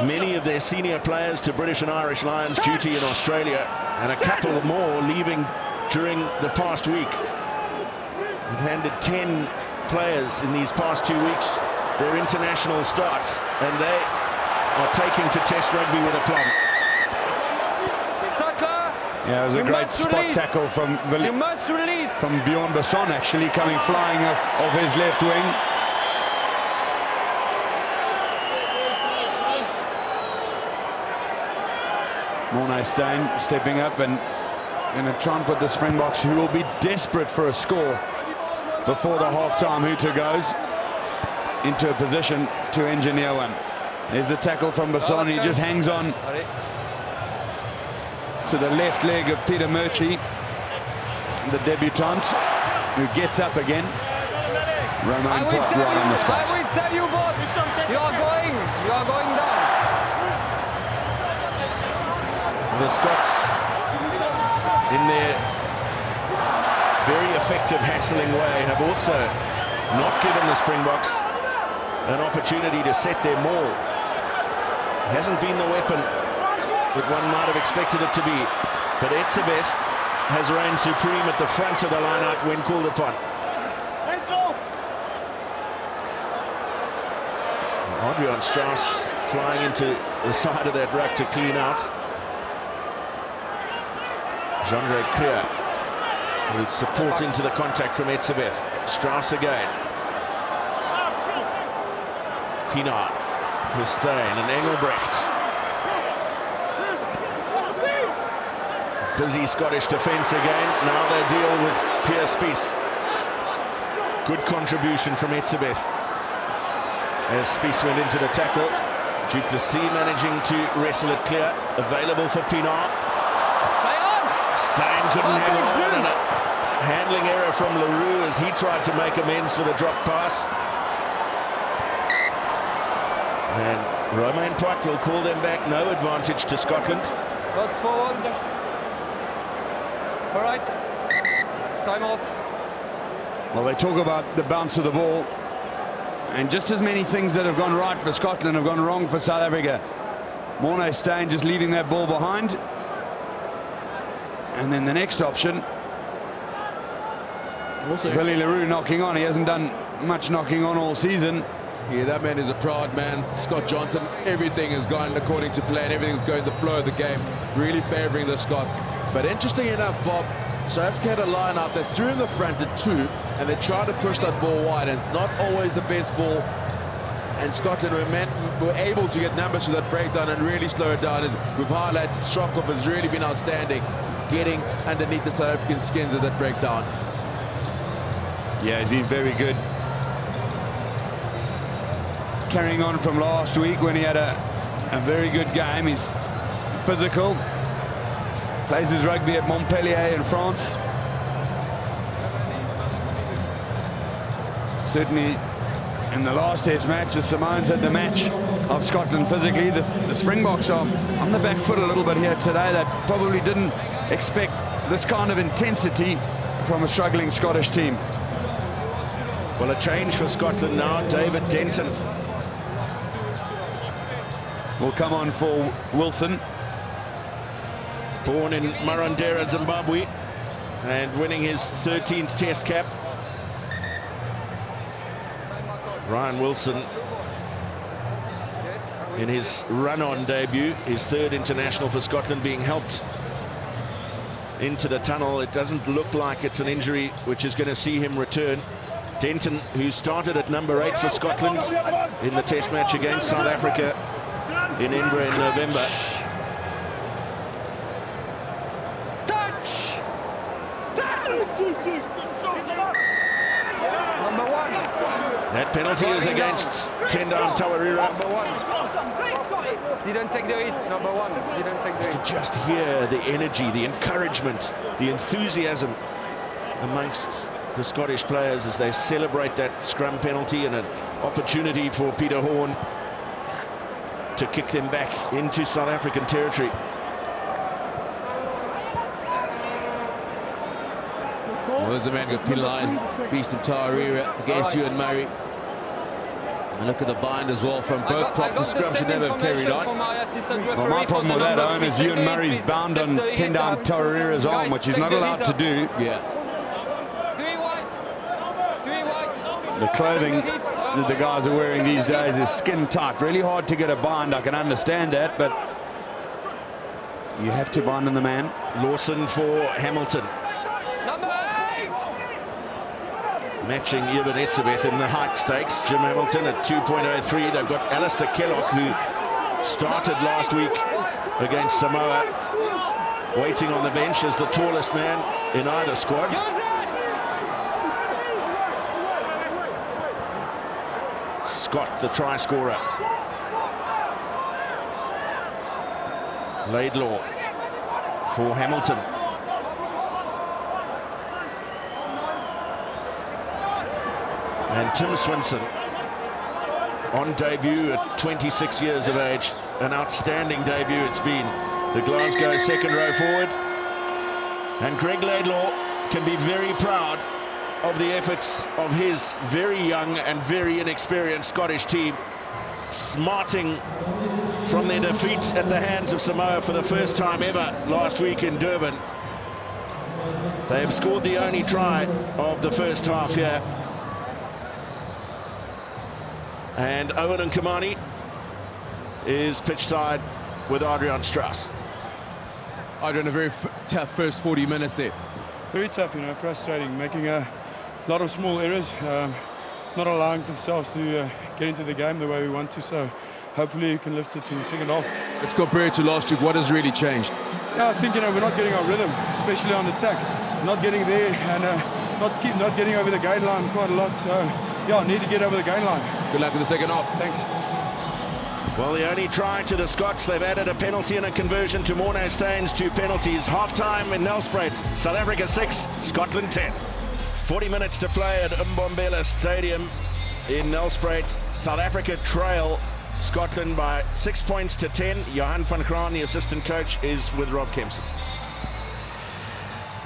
many of their senior players to British and Irish Lions duty in Australia, and a couple more leaving during the past week. We've handed 10 players in these past 2 weeks their international starts, and they are taking to Test rugby with aplomb. Yeah, it was a great spot tackle from Bjorn Basson, actually coming flying off his left wing. Morné Steyn stepping up and going to try and put the Springboks, who will be desperate for a score before the half-time hooter goes, into a position to engineer one. There's a tackle from Basson. He just hangs on to the left leg of Peter Murchie, the debutant, who gets up again. Romain Tot right on the spot. I will tell you both, you are going down. The Scots in their very effective hassling way, have also not given the Springboks an opportunity to set their maul. Hasn't been the weapon that one might have expected it to be. But Etzebeth has reigned supreme at the front of the line-out when called upon. Adriaan Strauss flying into the side of that ruck to clean out. Juandré Kruger with support into the contact from Etzebeth. Strauss again. Pienaar for Steyn and Engelbrecht. Busy Scottish defence again. Now they deal with Pierre Spies. Good contribution from Etzebeth as Spies went into the tackle. Du Plessis managing to wrestle it clear. Available for Pienaar. Steyn couldn't hang on, and a handling error from le Roux as he tried to make amends for the drop pass. And Romain Pot will call them back. No advantage to Scotland. Goes forward. All right. Time off. Well, they talk about the bounce of the ball, and just as many things that have gone right for Scotland have gone wrong for South Africa. Morné Steyn just leaving that ball behind. And then the next option, also Willie le Roux knocking on. He hasn't done much knocking on all season. Yeah, that man is a proud man. Scott Johnson, everything has gone according to plan. Everything's going the flow of the game, really favouring the Scots. But interesting enough, Bob, South Africa had a line out. They threw in the front at 2, and they tried to push that ball wide, and it's not always the best ball. And Scotland were able to get numbers to that breakdown and really slow it down. And we've highlighted Strokosch has really been outstanding, getting underneath the South African skins of that breakdown. Yeah, he's been very good. Carrying on from last week when he had a very good game. He's physical. Plays his rugby at Montpellier in France. Certainly in the last test match, the Samoans had the match of Scotland physically. The Springboks are on the back foot a little bit here today. They probably didn't expect this kind of intensity from a struggling Scottish team. Well, a change for Scotland now. David Denton will come on for Wilson. Born in Marondera, Zimbabwe, and winning his 13th test cap. Ryan Wilson in his run-on debut, his 3rd international for Scotland, being helped into the tunnel. It doesn't look like it's an injury which is going to see him return. Denton, who started at number 8 for Scotland in the test match against South Africa in Edinburgh in November. That penalty is against Tendai Mtawarira. Didn't take the hit, number 1. Didn't take the hit. You can just hear the energy, the encouragement, the enthusiasm amongst the Scottish players as they celebrate that scrum penalty, and an opportunity for Peter Horn to kick them back into South African territory. Well, there's a man got penalised, Beast Mtawarira against Euan Murray. And look at the bind as well from both props. The scrum should never have carried on. Well, my problem with that, Owen, is Euan Murray's bound on Tendai Mtawarira's arm, which he's not allowed to do. Yeah. The clothing that the guys are wearing these days is skin tight. Really hard to get a bind. I can understand that, but you have to bind on the man. Lawson for Hamilton. Matching Eben Etzebeth in the height stakes. Jim Hamilton at 2.03. They've got Alasdair Strokosch, who started last week against Samoa, waiting on the bench as the tallest man in either squad. Scott, the try scorer. Laidlaw for Hamilton. And Tim Swinson on debut at 26 years of age. An outstanding debut it's been. The Glasgow second row forward. And Greig Laidlaw can be very proud of the efforts of his very young and very inexperienced Scottish team, smarting from their defeat at the hands of Samoa for the first time ever last week in Durban. They have scored the only try of the first half here. And Owen and Kamani is pitch side with Adriaan Strauss. Adriaan, a very tough first 40 minutes there. Very tough, you know, frustrating, making a lot of small errors, not allowing themselves to get into the game the way we want to, so hopefully we can lift it in the second half. Let's compare it to last week. What has really changed? Yeah, I think, you know, we're not getting our rhythm, especially on attack. Not getting there and not getting over the gain line quite a lot, so yeah, need to get over the gain line. Good luck in the second half. Thanks. Well, the only try to the Scots, they've added a penalty and a conversion to Morné Steyn's 2 penalties. Half-time in Nelspruit, South Africa 6, Scotland 10. 40 minutes to play at Mbombela Stadium in Nelspruit. South Africa trail Scotland by 6 points to 10. Johan van Graan, the assistant coach, is with Rob Kempson.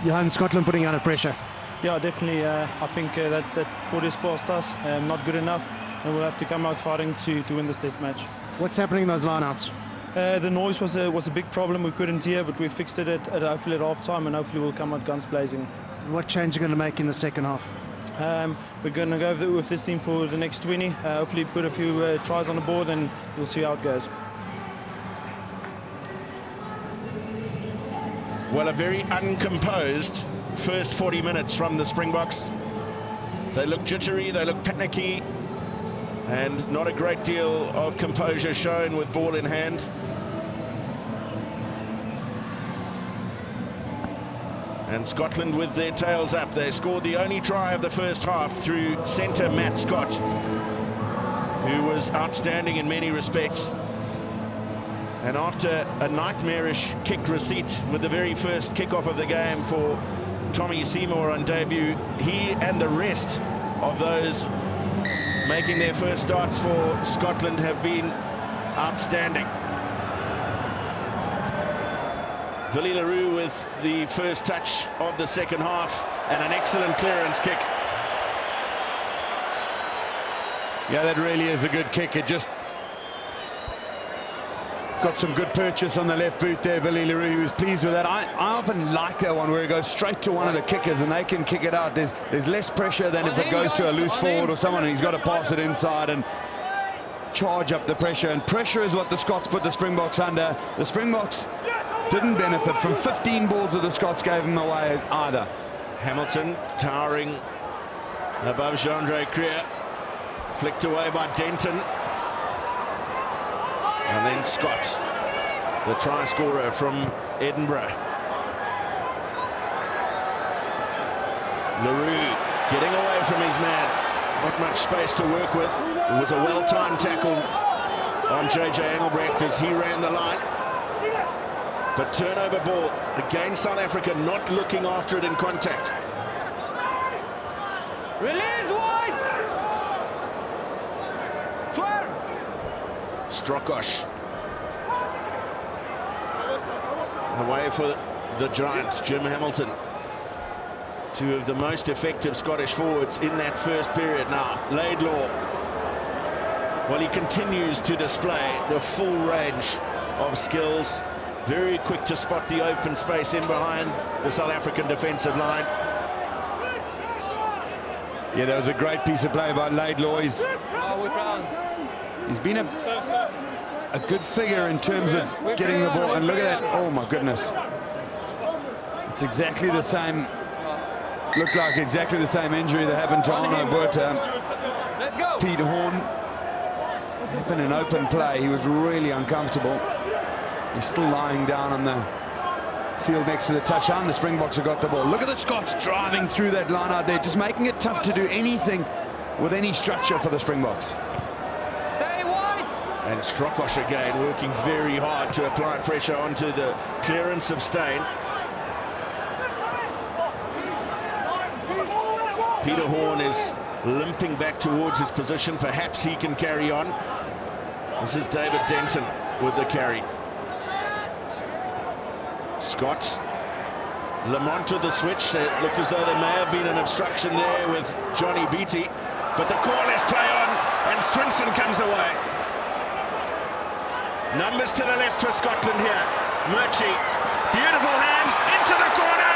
Johan, Scotland putting under pressure. Yeah, definitely. I think that 40 is past us, not good enough, and we'll have to come out fighting to win this test match. What's happening in those lineouts? The noise was a big problem. We couldn't hear, but we fixed it hopefully at half-time, and hopefully we'll come out guns blazing. What change are you going to make in the second half? We're going to go with this team for the next 20. Hopefully put a few tries on the board, and we'll see how it goes. Well, a very uncomposed first 40 minutes from the Springboks. They look jittery, they look panicky, and not a great deal of composure shown with ball in hand. And Scotland with their tails up. They scored the only try of the first half through centre Matt Scott, who was outstanding in many respects. And after a nightmarish kick receipt with the very first kickoff of the game for Tommy Seymour on debut, he and the rest of those making their first starts for Scotland have been outstanding. Willie le Roux with the first touch of the second half and an excellent clearance kick. Yeah, that really is a good kick. It just got some good purchase on the left boot there. Willie le Roux, he was pleased with that. I often like that one where it goes straight to one of the kickers and they can kick it out. There's less pressure than if it goes to a loose forward or someone and he's got to pass it inside and charge up the pressure. And pressure is what the Scots put the Springboks under. The Springboks didn't benefit from 15 balls that the Scots gave them away either. Hamilton towering above Juandré Kruger, flicked away by Denton. And then Scott, the try scorer from Edinburgh. le Roux getting away from his man, not much space to work with. It was a well-timed tackle on JJ Engelbrecht as he ran the line. But turnover ball, again South Africa not looking after it in contact. Release White! 12! Strokosch. Away for the Giants, Jim Hamilton. Two of the most effective Scottish forwards in that first period now. Laidlaw, well, he continues to display the full range of skills. Very quick to spot the open space in behind the South African defensive line. Yeah, that was a great piece of play by Laidlaw. He's been a good figure in terms of getting the ball. And look at that. Oh, my goodness. It's exactly the same. Looked like exactly the same injury that happened to Arno Botha. Pete Horn. Happened in open play. He was really uncomfortable. He's still lying down on the field next to the touchdown. The Springboks have got the ball. Look at the Scots driving through that line out there, just making it tough to do anything with any structure for the Springboks. Stay wide! And Strokosch again working very hard to apply pressure onto the clearance of Steyn. Peter Horn is limping back towards his position. Perhaps he can carry on. This is David Denton with the carry. Scott Lamont with the switch. It looked as though there may have been an obstruction there with Johnnie Beattie, but the call is play on, and Swinson comes away. Numbers to the left for Scotland here. Murchie, beautiful hands into the corner.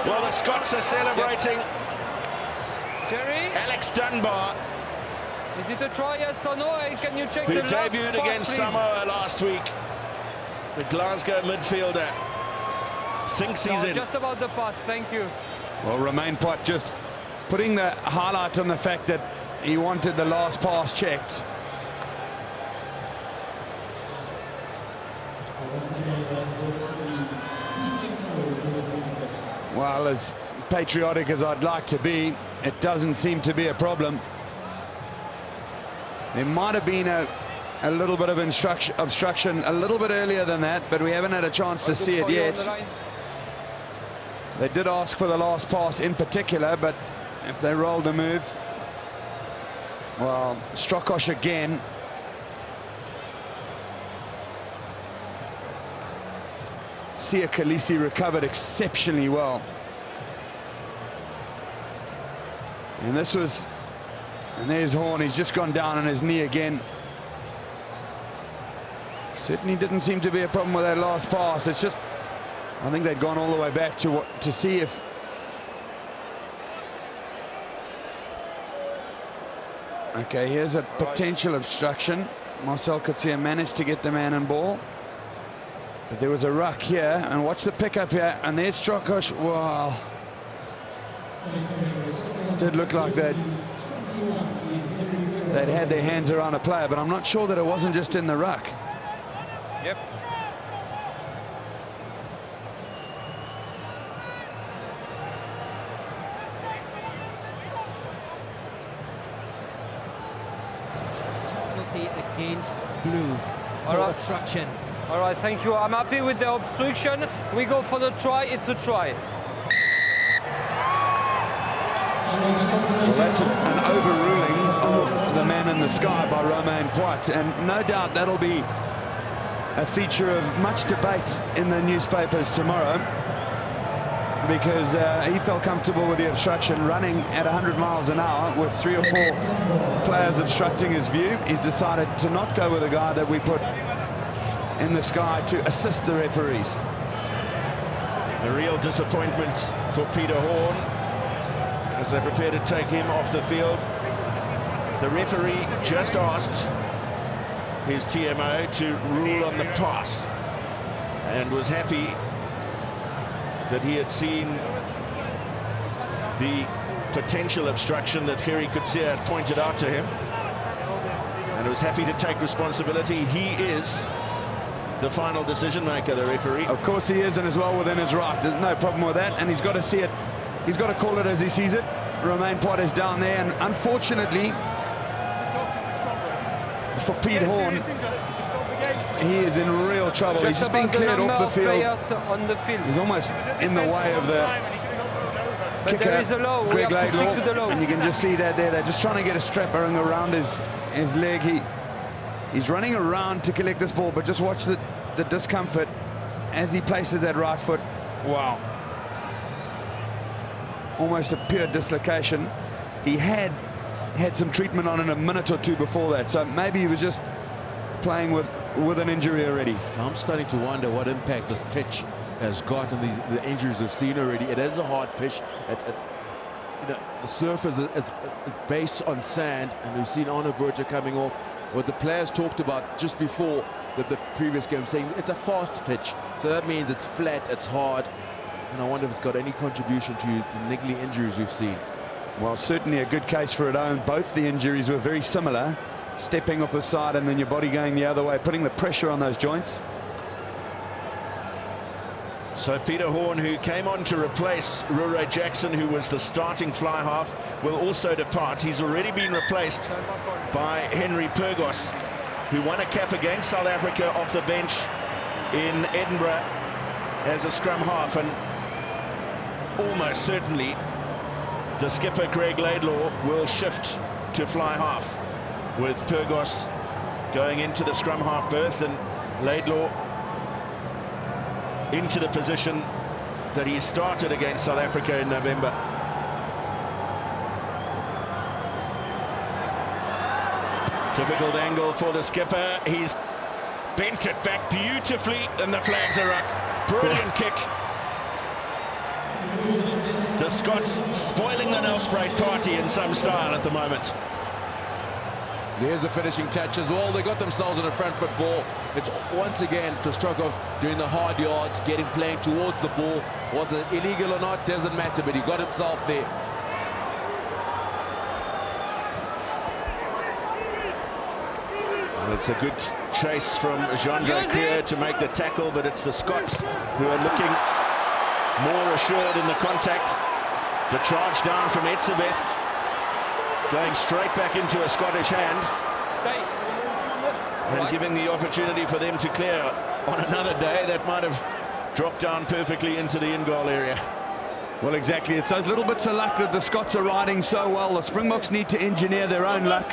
Well, the Scots are celebrating. Jerry? Alex Dunbar, Is it a try, yes or no? And can you check who the last debuted pass, against please? Samoa last week. The Glasgow midfielder thinks he's No, in. just about the pass, thank you. Well, Romain Poit just putting the highlight on the fact that he wanted the last pass checked. Well, as patriotic as I'd like to be, it doesn't seem to be a problem. There might have been a little bit of obstruction a little bit earlier than that, but we haven't had a chance to see it yet. They did ask for the last pass in particular, but if they rolled the move, well, Strokosch again. Siya Kolisi recovered exceptionally well. And this was, and there's Horn, he's just gone down on his knee again. Certainly didn't seem to be a problem with that last pass. It's just, I think they'd gone all the way back to see if okay, here's a potential obstruction. Marcell Coetzee managed to get the man and ball, but there was a ruck here, and watch the pickup here, and there's Strokosch. Wow, did look like they'd had their hands around a player, but I'm not sure that it wasn't just in the ruck. Yep. Against blue for obstruction. All right, thank you. I'm happy with the obstruction. We go for the try. It's a try. Well, that's an overruling of the man in the sky by Romain Poit, and no doubt that'll be a feature of much debate in the newspapers tomorrow, because he felt comfortable with the obstruction, running at 100 miles an hour with 3 or 4 players obstructing his view. He's decided to not go with a guy that we put in the sky to assist the referees. A real disappointment for Peter Horn as they prepare to take him off the field. The referee just asked his TMO to rule on the pass and was happy that he had seen the potential obstruction that Gerrie Coetzee had pointed out to him, and was happy to take responsibility. He is the final decision maker, the referee. Of course he is, and is well within his right. There's no problem with that, and he's got to see it. He's got to call it as he sees it. Romain Poit is down there, and unfortunately for Pete Horn, he is in real trouble. He's just been cleared off the field. On the field. He's almost in the way of the kicker, there is a low. Greig Laidlaw, and you can just see that there. They're just trying to get a strap around his leg. He's running around to collect this ball, but just watch the discomfort as he places that right foot. Wow. Almost a pure dislocation. He had some treatment on in a minute or two before that, so maybe he was just playing with an injury already. I'm starting to wonder what impact this pitch has got on the injuries we've seen already. It is a hard pitch. The surface is based on sand, and we've seen Arno Botha coming off. What the players talked about just before the previous game, saying it's a fast pitch, so that means it's flat, it's hard, and I wonder if it's got any contribution to the niggly injuries we've seen. Well, certainly a good case for it own. Both the injuries were very similar. Stepping off the side and then your body going the other way, putting the pressure on those joints. So Peter Horn, who came on to replace Ruaridh Jackson, who was the starting fly half, will also depart. He's already been replaced by Henry Purgos, who won a cap against South Africa off the bench in Edinburgh as a scrum half, and almost certainly the skipper Greig Laidlaw will shift to fly half, with Purgos going into the scrum half berth, and Laidlaw into the position that he started against South Africa in November. Difficult angle for the skipper. He's bent it back beautifully, and the flags are up. Brilliant kick. The Scots spoiling the Nelspruit party in some style at the moment. There's the finishing touch as well. They got themselves in a front foot ball. It's once again to Strokosch doing the hard yards, playing towards the ball. Was it illegal or not? Doesn't matter, but he got himself there. Well, it's a good chase from Juandré Kruger to make the tackle, but it's the Scots who are looking more assured in the contact. The charge down from Etzebeth, going straight back into a Scottish hand. And giving the opportunity for them to clear on another day that might have dropped down perfectly into the in-goal area. Well, exactly. It's those little bits of luck that the Scots are riding so well. The Springboks need to engineer their own luck.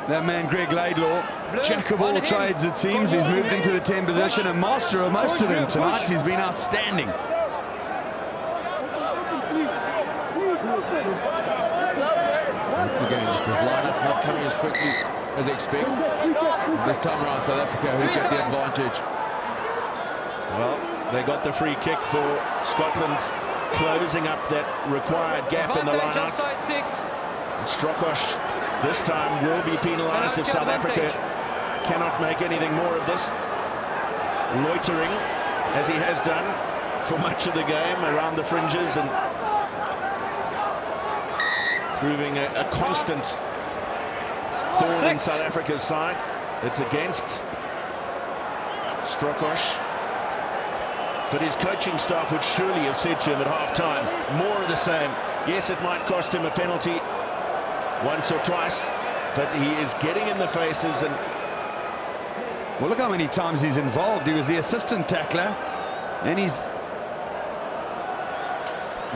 That man, Greig Laidlaw, jack of all trades, it seems. He's moved into the 10 position and master of most of them tonight. He's been outstanding. Once again, just his lineup's not coming as quickly as expected. This time around, South Africa who get the advantage. Well, they got the free kick for Scotland, closing up that required gap in the lineouts. And Strokosch this time will be penalised if South Africa cannot make anything more of this. Loitering, as he has done for much of the game, around the fringes and proving a constant thorn in South Africa's side. It's against Strokosch. But his coaching staff would surely have said to him at half-time, more of the same. Yes, it might cost him a penalty once or twice, but he is getting in the faces. And well, look how many times he's involved. He was the assistant tackler, and he's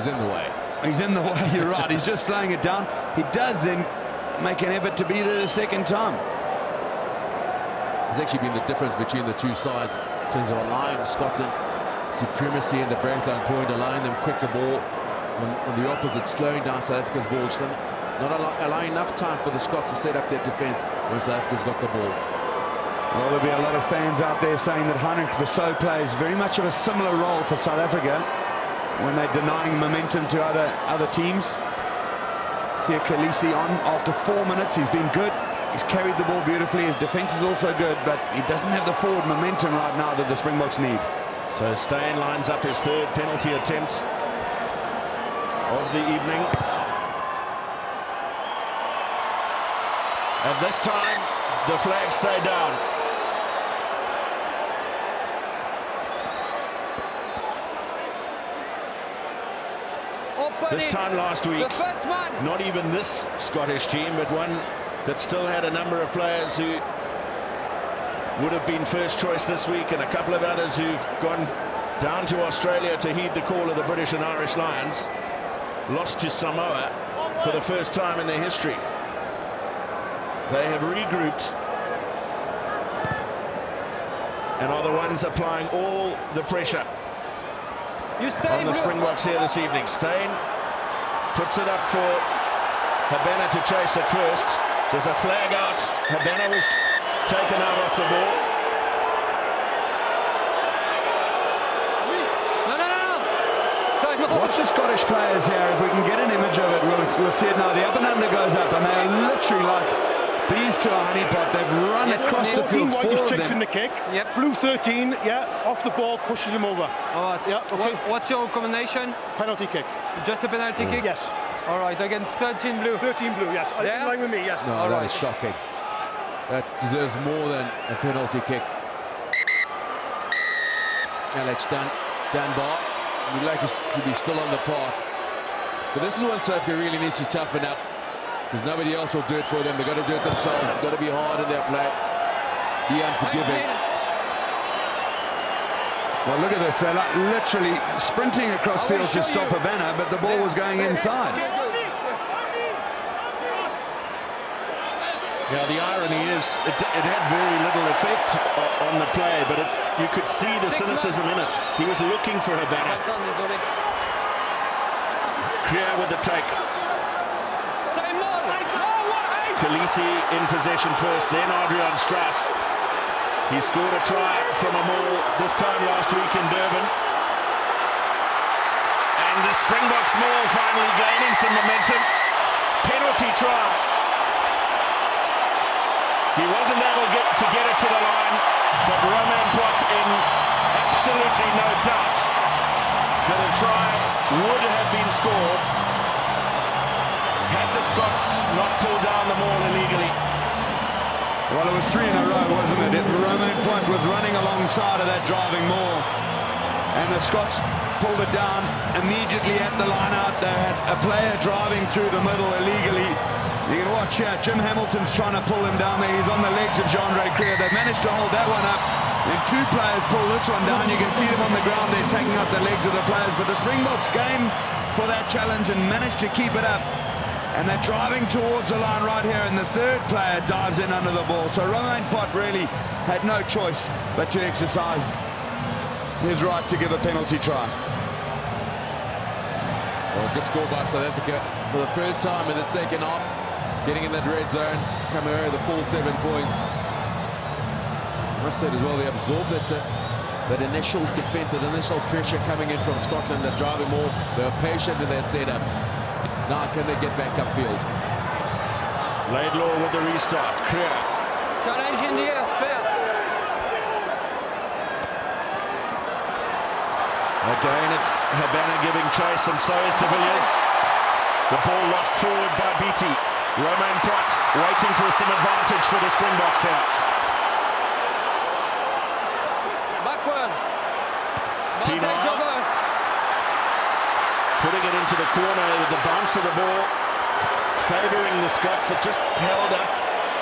in the way. He's in the way, you're right. He's just slowing it down. He does then make an effort to be there the second time. There's actually been the difference between the two sides in terms of allowing Scotland supremacy in the breakdown point, allowing them quicker ball on the opposite, slowing down South Africa's ball, just not allowing enough time for the Scots to set up their defence when South Africa's got the ball. Well, there'll be a lot of fans out there saying that Heinrich Vassou plays very much of a similar role for South Africa when they're denying momentum to other teams. Siya Kolisi on after 4 minutes. He's been good. He's carried the ball beautifully. His defence is also good, but he doesn't have the forward momentum right now that the Springboks need. So Steyn lines up his third penalty attempt of the evening. And this time, the flags stay down. This time last week, not even this Scottish team, but one that still had a number of players who would have been first choice this week, and a couple of others who've gone down to Australia to heed the call of the British and Irish Lions, lost to Samoa for the first time in their history. They have regrouped and are the ones applying all the pressure on the Springboks here this evening. Steyn puts it up for Habana to chase it first. There's a flag out. Habana was taken out off the ball. Watch the Scottish players here. If we can get an image of it, we'll see it now. The up and under goes up, and they're literally like bees to a honeypot. They've run across the field. 14 white is chasing the kick. Yep. Blue 13, yeah, off the ball, pushes him over. All right. Yeah, okay. What's your combination? Penalty kick. Just a penalty kick? Yes. All right, against 13 blue. 13 blue, yes. Yeah. In line with me, yes. No, all that right. is shocking. That deserves more than a penalty kick. Alex Dunbar, we'd like us to be still on the park. But this is when South Africa really needs to toughen up, because nobody else will do it for them. They've got to do it themselves. They've got to be hard in their play, be unforgiving. Well, look at this. They're like literally sprinting across field to stop a banner, but the ball was going inside. Yeah, the irony is it had very little effect on the play, but you could see the cynicism in it. He was looking for Habana. Kruger with the take. Kolisi in possession first, then Adriaan Strauss. He scored a try from a maul this time last week in Durban. And the Springboks maul finally gaining some momentum. Penalty try. He wasn't able to get it to the line, but Ruan Pienaar in absolutely no doubt that a try would have been scored had the Scots not pulled down the maul illegally. Well, it was 3 in a row, wasn't it? Ruan Pienaar was running alongside of that driving maul, and the Scots pulled it down immediately at the line out. They had a player driving through the middle illegally. You can watch here, Jim Hamilton's trying to pull him down there. He's on the legs of Juandré Kruger. They managed to hold that one up. And 2 players pull this one down. You can see them on the ground. They're taking out the legs of the players. But the Springboks game for that challenge and managed to keep it up. And they're driving towards the line right here. And the 3rd player dives in under the ball. So Ruan Pienaar really had no choice but to exercise his right to give a penalty try. Well, good score by South Africa for the first time in the second half. Getting in that red zone, coming away with the full 7 points. I must say as well, they absorbed that initial defense, that initial pressure coming in from Scotland, the driving more. They were patient in their setup. Now can they get back upfield? Laidlaw with the restart. Kruger. Challenge in the air, fair. Again, it's Habana giving chase, and so is de Villiers. The ball lost forward by Beattie. Ruan Pienaar waiting for some advantage for the Springboks here. Backward. Pienaar putting it into the corner with the bounce of the ball, favouring the Scots. It just held up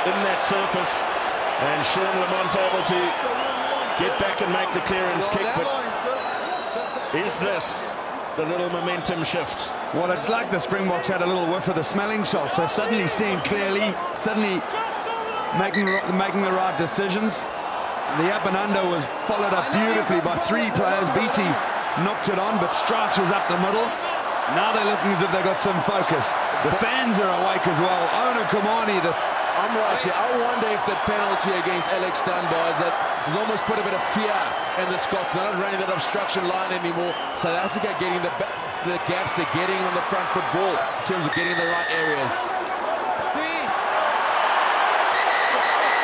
in that surface, and Sean Lamont able to get back and make the clearance kick. But is this the little momentum shift? Well, it's like the Springboks had a little whiff of the smelling salts. They're suddenly seeing clearly, suddenly making the right decisions. The up and under was followed up beautifully by 3 players. Beattie knocked it on, but Strauss was up the middle. Now they're looking as if they've got some focus. The fans are awake as well. Ono Kamani, I'm right here. I wonder if the penalty against Alex Dunbar has almost put a bit of fear in the Scots. They're not running that obstruction line anymore. South Africa getting the gaps they're getting on the front foot ball in terms of getting the right areas.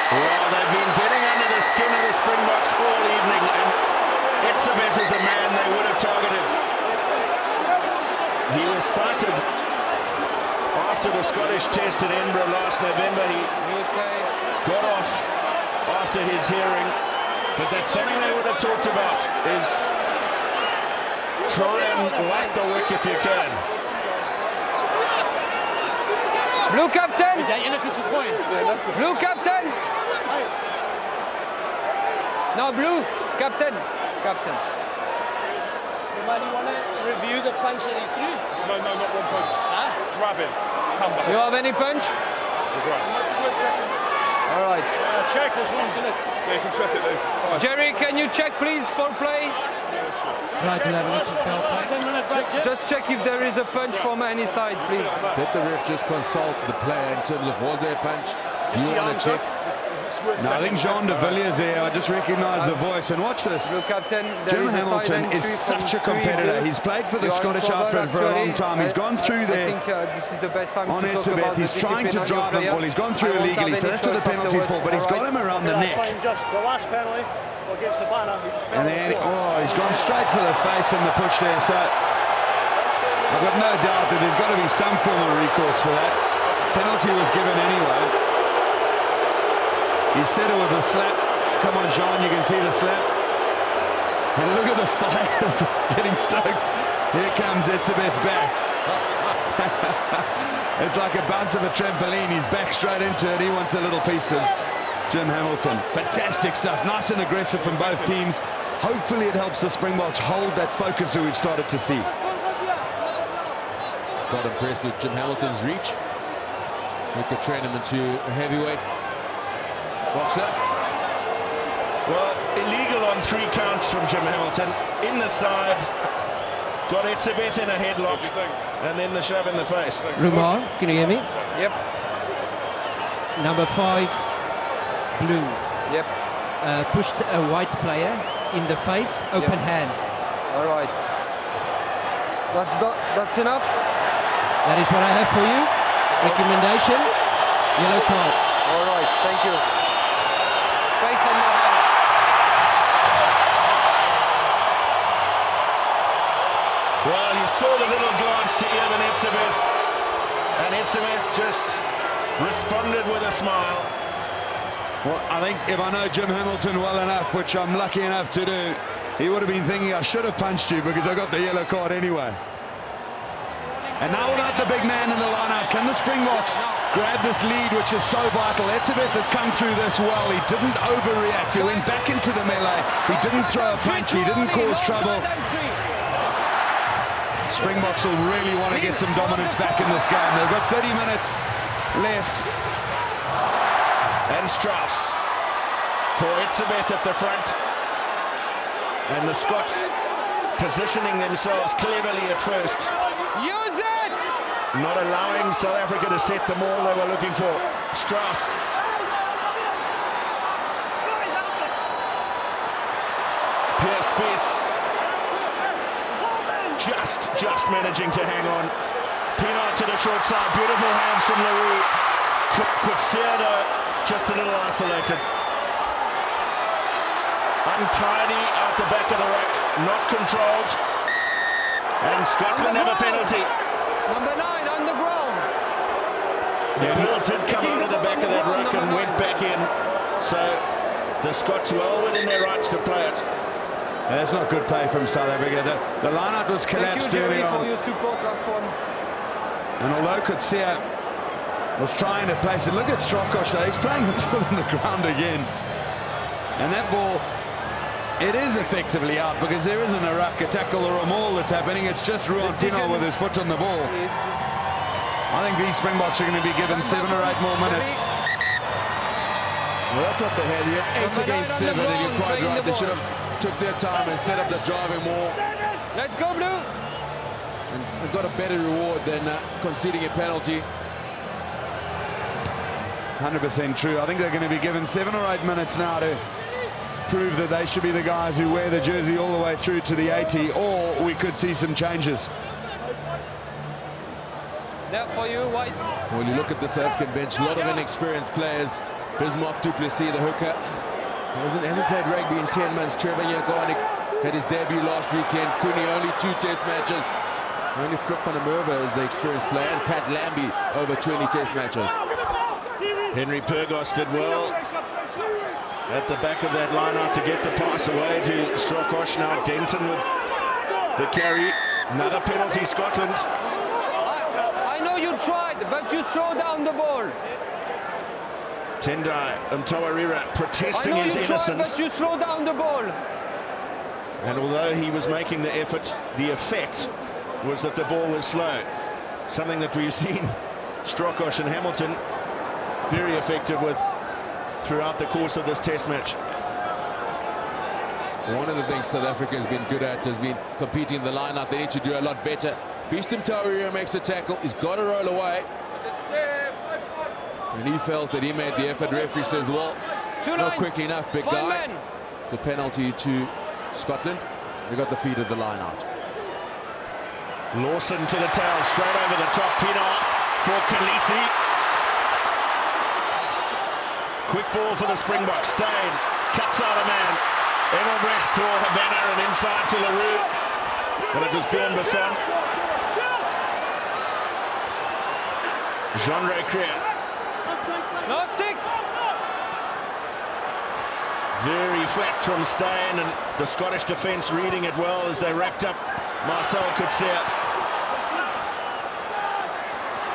Well, they've been getting under the skin of the Springboks all evening, and Etzebeth is a man they would have targeted. He was cited after the Scottish test in Edinburgh last November. He got off after his hearing, but that's something they would have talked about, is try and light the wick if you can. Blue captain! Blue captain! No, blue captain. Captain. Man, you want to review the punch that he threw? No, not one punch. Huh? Grab him. Come back. You have any punch? Grab. All right. Check, there's one, isn't it? Yeah, you can check it though. Fine. Jerry, can you check please for play? Right, 11 fair play. 10 minutes break. Just check if there is a punch from any side, please. Did the ref just consult the player in terms of was there a punch? Do you want to check? No, I think Jean de Villiers there. I just recognise the voice. And watch this. Blue captain, Jim Hamilton is such a competitor. He's played for the Scottish outfit for a long time. He's gone through there this is the best time on Etzebeth. He's trying to drive the ball. He's gone through illegally, so that's what the penalty's for. But he's got him around the neck. Just the last penalty against the banner. And then, he's gone straight for the face and the push there. So I've got no doubt that there's got to be some form of recourse for that. Penalty was given anyway. He said it was a slap. Come on, Sean, you can see the slap. And look at the fires getting stoked. Here comes Etzebeth back. It's like a bounce of a trampoline. He's back straight into it. He wants a little piece of Jim Hamilton. Fantastic stuff. Nice and aggressive from both teams. Hopefully it helps the Springboks hold that focus that we've started to see. Quite impressed with Jim Hamilton's reach. They could train him into a heavyweight boxer. Well, illegal on 3 counts from Jim Hamilton. In the side, got Etzebeth in a headlock, and then the shove in the face. Rumar, can you hear me? Yep. Number 5, blue. Yep. Pushed a white player in the face, open hand. All right. That's enough. That is what I have for you. Recommendation, yellow card. All right, thank you. Face on my hand. Well, you saw the little glance to Eben Etzebeth, and Etzebeth just responded with a smile. Well, I think if I know Jim Hamilton well enough, which I'm lucky enough to do, he would have been thinking I should have punched you because I got the yellow card anyway. And now without the big man in the line-out, can the Springboks grab this lead, which is so vital? Etzebeth has come through this well. He didn't overreact. He went back into the melee. He didn't throw a punch. He didn't cause trouble. Springboks will really want to get some dominance back in this game. They've got 30 minutes left. And Strauss for Etzebeth at the front. And the Scots positioning themselves cleverly at first. Use it! Not allowing South Africa to set the maul they were looking for. Strauss. Pierre Spies. Just managing to hang on. Pienaar to the short side. Beautiful hands from le Roux. Coetzee though, just a little isolated. Untidy out the back of the ruck. Not controlled. And Scotland have a penalty. Number 9 on the ground. The ball did come out of the back of that ruck and went back in. So the Scots well within their rights to play it. That's not good play from South Africa. The line-out was collapsed early on. For your support, last one. And although Coetzee was trying to place it, look at Strokosch though. He's playing the ball on the ground again. And that ball, it is effectively out because there isn't a ruck, a tackle or a maul that's happening. It's just Ruan Pienaar with his foot on the ball. I think these Springboks are going to be given 7 or 8 more minutes. Well, that's what they had. You had 8 against 7, and you're quite right. They should have took their time and set up the driving more. Let's go, Blue. And got a better reward than conceding a penalty. 100% true. I think they're going to be given 7 or 8 minutes now to prove that they should be the guys who wear the jersey all the way through to the 80, or we could see some changes. There for you, White. Well, you look at the South African bench, a lot of inexperienced players. Bismarck du Plessis, the hooker, hasn't played rugby in 10 months. Trevor Nyakane had his debut last weekend. Cooney only 2 test matches. Only Flip van der Merwe is the experienced player, and Pat Lambie over 20 test matches. Henry Purgos did well at the back of that line-out to get the pass away to Strokosch. Now Denton with the carry. Another penalty, Scotland. I know you tried, but you slow down the ball. Tendai Mtawarira protesting his innocence. But you slow down the ball. And although he was making the effort, the effect was that the ball was slow. Something that we've seen Strokosch and Hamilton very effective with throughout the course of this test match. One of the things South Africa has been good at has been competing in the line-out. They need to do a lot better. Mtawarira makes a tackle. He's got to roll away. And he felt that he made the effort. Referee says, well, not quickly enough, big guy. The penalty to Scotland. They got the feet of the line-out. Lawson to the tail, straight over the top. Pienaar for Kolisi. Quick ball for the Springboks. Steyn cuts out a man. Engelbrecht for Habana and inside to le Roux. But it was Bjorn Basson. Juandré Kruger. No, 6. Very flat from Steyn, and the Scottish defence reading it well as they wrapped up Marcell Coetzee.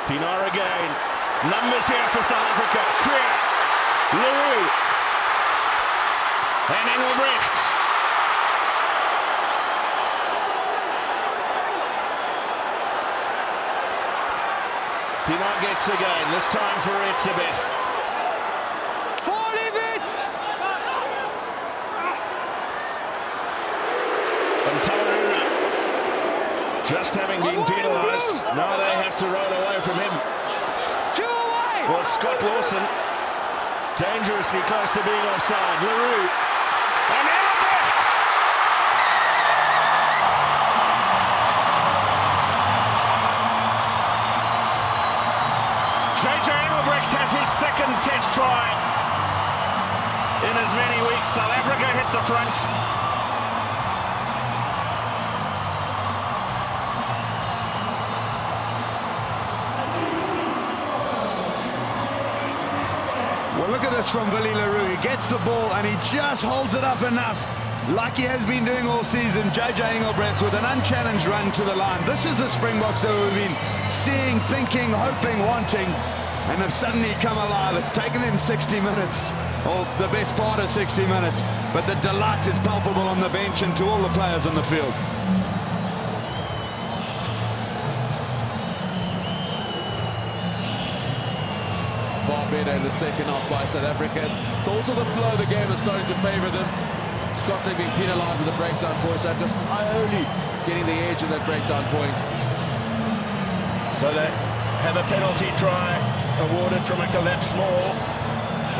Pienaar again. Numbers here for South Africa. Kruger, le Roux, and Engelbrecht. Pienaar gets again, this time for Etzebeth. Leave it! Mtawarira, just having been penalised, now they have to roll away from him. 2 away! Well, Scott Lawson, dangerously close to being offside. Le Roux, and Engelbrecht! JJ Engelbrecht has his second test try in as many weeks. South Africa hit the front. Well, look at this from Willie le Roux. He gets the ball and he just holds it up enough, like he has been doing all season. JJ Engelbrecht with an unchallenged run to the line. This is the Springboks that we've been seeing, thinking, hoping, wanting, and have suddenly come alive. It's taken them 60 minutes, or the best part of 60 minutes, but the delight is palpable on the bench and to all the players on the field. Far better in the second half by South Africa. It's also the flow of the game is starting to favour them. Scotland being penalised at the breakdown point, so just only getting the edge of that breakdown point. So they have a penalty try awarded from a collapse maul,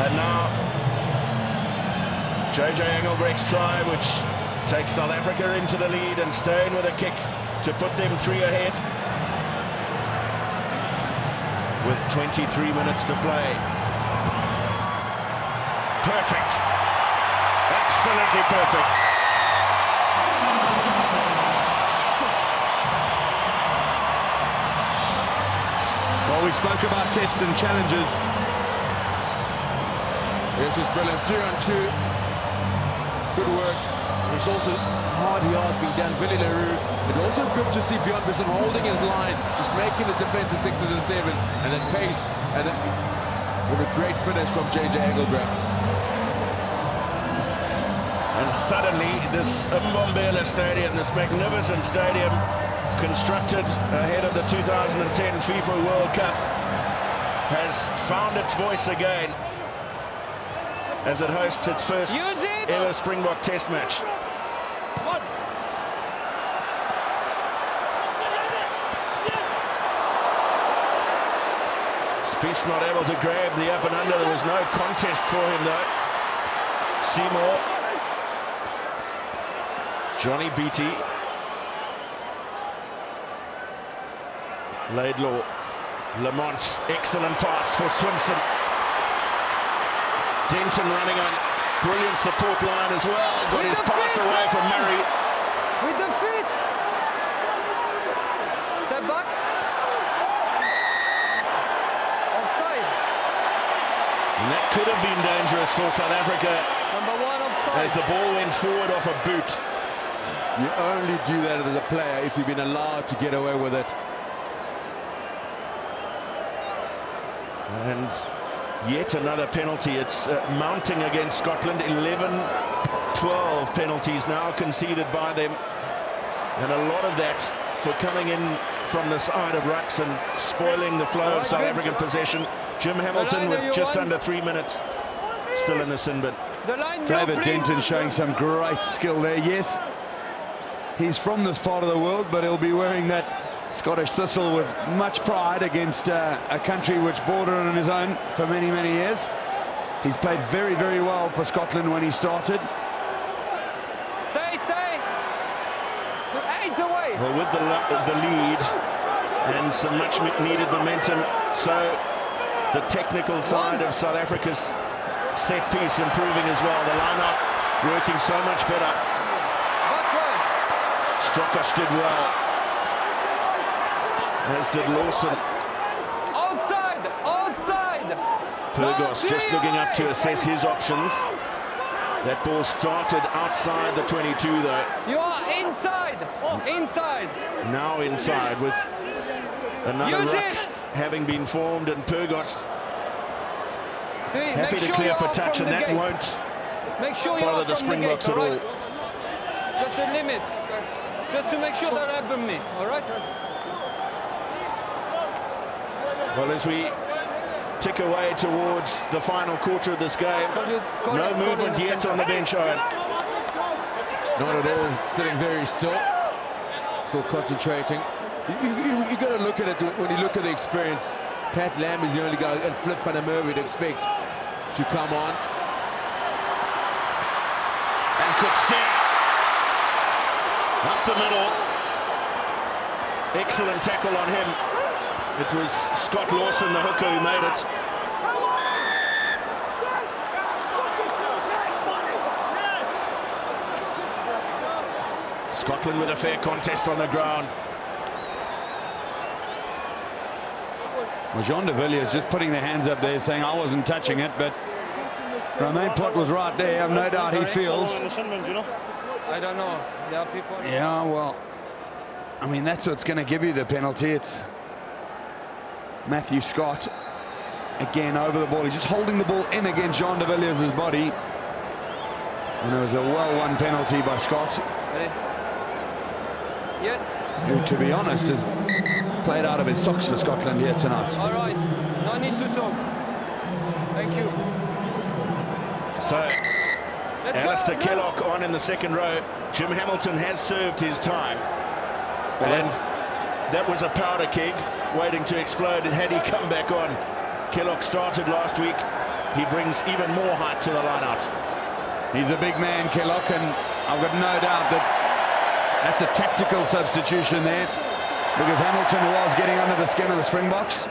and now JJ Engelbrecht's try, which takes South Africa into the lead, and Steyn with a kick to put them 3 ahead with 23 minutes to play. Perfect, absolutely perfect. Well, we spoke about tests and challenges. This is brilliant, 3-on-2. Good work. It's also hard yards being done. Willie le Roux. It's also good to see Bjorn Basson holding his line, just making the defense in 6s and 7s, and then pace, and then with a great finish from JJ Engelbrecht. And suddenly, this Mbombela Stadium, this magnificent stadium, constructed ahead of the 2010 FIFA World Cup, has found its voice again as it hosts its first ever Springbok Test match. Spies not able to grab the up and under. There was no contest for him though. Seymour, Johnnie Beattie, Laidlaw, Lamont, excellent pass for Swinson. Denton running on, brilliant support line as well. Got his pass away from Murray. With the feet. Step back. Offside. And that could have been dangerous for South Africa. Number 1 offside. As the ball went forward off a boot. You only do that as a player if you've been allowed to get away with it. And yet another penalty. It's mounting against Scotland. 11-12 penalties now conceded by them. And a lot of that for coming in from the side of rucks and spoiling the flow of South African possession. Jim Hamilton with just under 3 minutes still in the sin bin. David Denton showing some great skill there. Yes, he's from this part of the world, but he'll be wearing that Scottish thistle with much pride against a country which bordered on his own for many, many years. He's played very, very well for Scotland when he started. Stay. 8 away. Well, with the lead and some much needed momentum, so the technical side of South Africa's set piece improving as well. The line-up working so much better. Strokosch did well, as did Lawson. Outside. Purgos just looking up to assess his options. That ball started outside the 22 though. You are inside. Now inside with another ruck having been formed, and Purgos happy to clear for touch, and that won't bother the Springboks at all. Just a limit. Just to make sure that happened me, all right? Well, as we tick away towards the final quarter of this game, no movement yet on the bench, Owen. Not at all, sitting very still concentrating. You got to look at it when you look at the experience. Pat Lam is the only guy, and Flip van der Merwe would expect to come on. And Coetzee up the middle. Excellent tackle on him. It was Scott Lawson, the hooker, who made it. Scotland with a fair contest on the ground. Well, Jean de Villiers just putting their hands up there saying I wasn't touching it, but Romain Pot was right there. I've no doubt he feels. I don't know. There are people. Yeah, well, I mean, that's what's going to give you the penalty. It's Matthew Scott again over the ball. He's just holding the ball in against Jean de Villiers' body. And it was a well-won penalty by Scott. Ready? Yes. Who, to be honest, has played out of his socks for Scotland here tonight. All right. No need to talk. Thank you. So, Alasdair Kellogg on in the second row. Jim Hamilton has served his time. And that was a powder keg waiting to explode. And had he come back on, Kellogg started last week. He brings even more height to the line-out. He's a big man, Kellogg, and I've got no doubt that that's a tactical substitution there, because Hamilton was getting under the skin of the Springboks.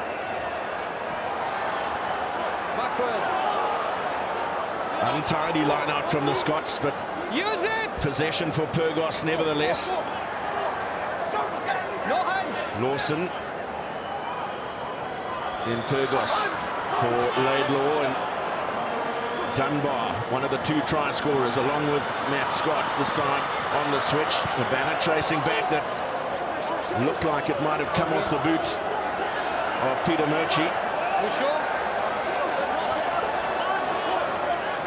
Untidy line-out from the Scots, but possession for Pyrgos nevertheless. No hands. Lawson in Pyrgos for Laidlaw, and Dunbar, one of the two try scorers, along with Matt Scott, this time on the switch. Habana chasing back. That looked like it might have come off the boot of Peter Murchie.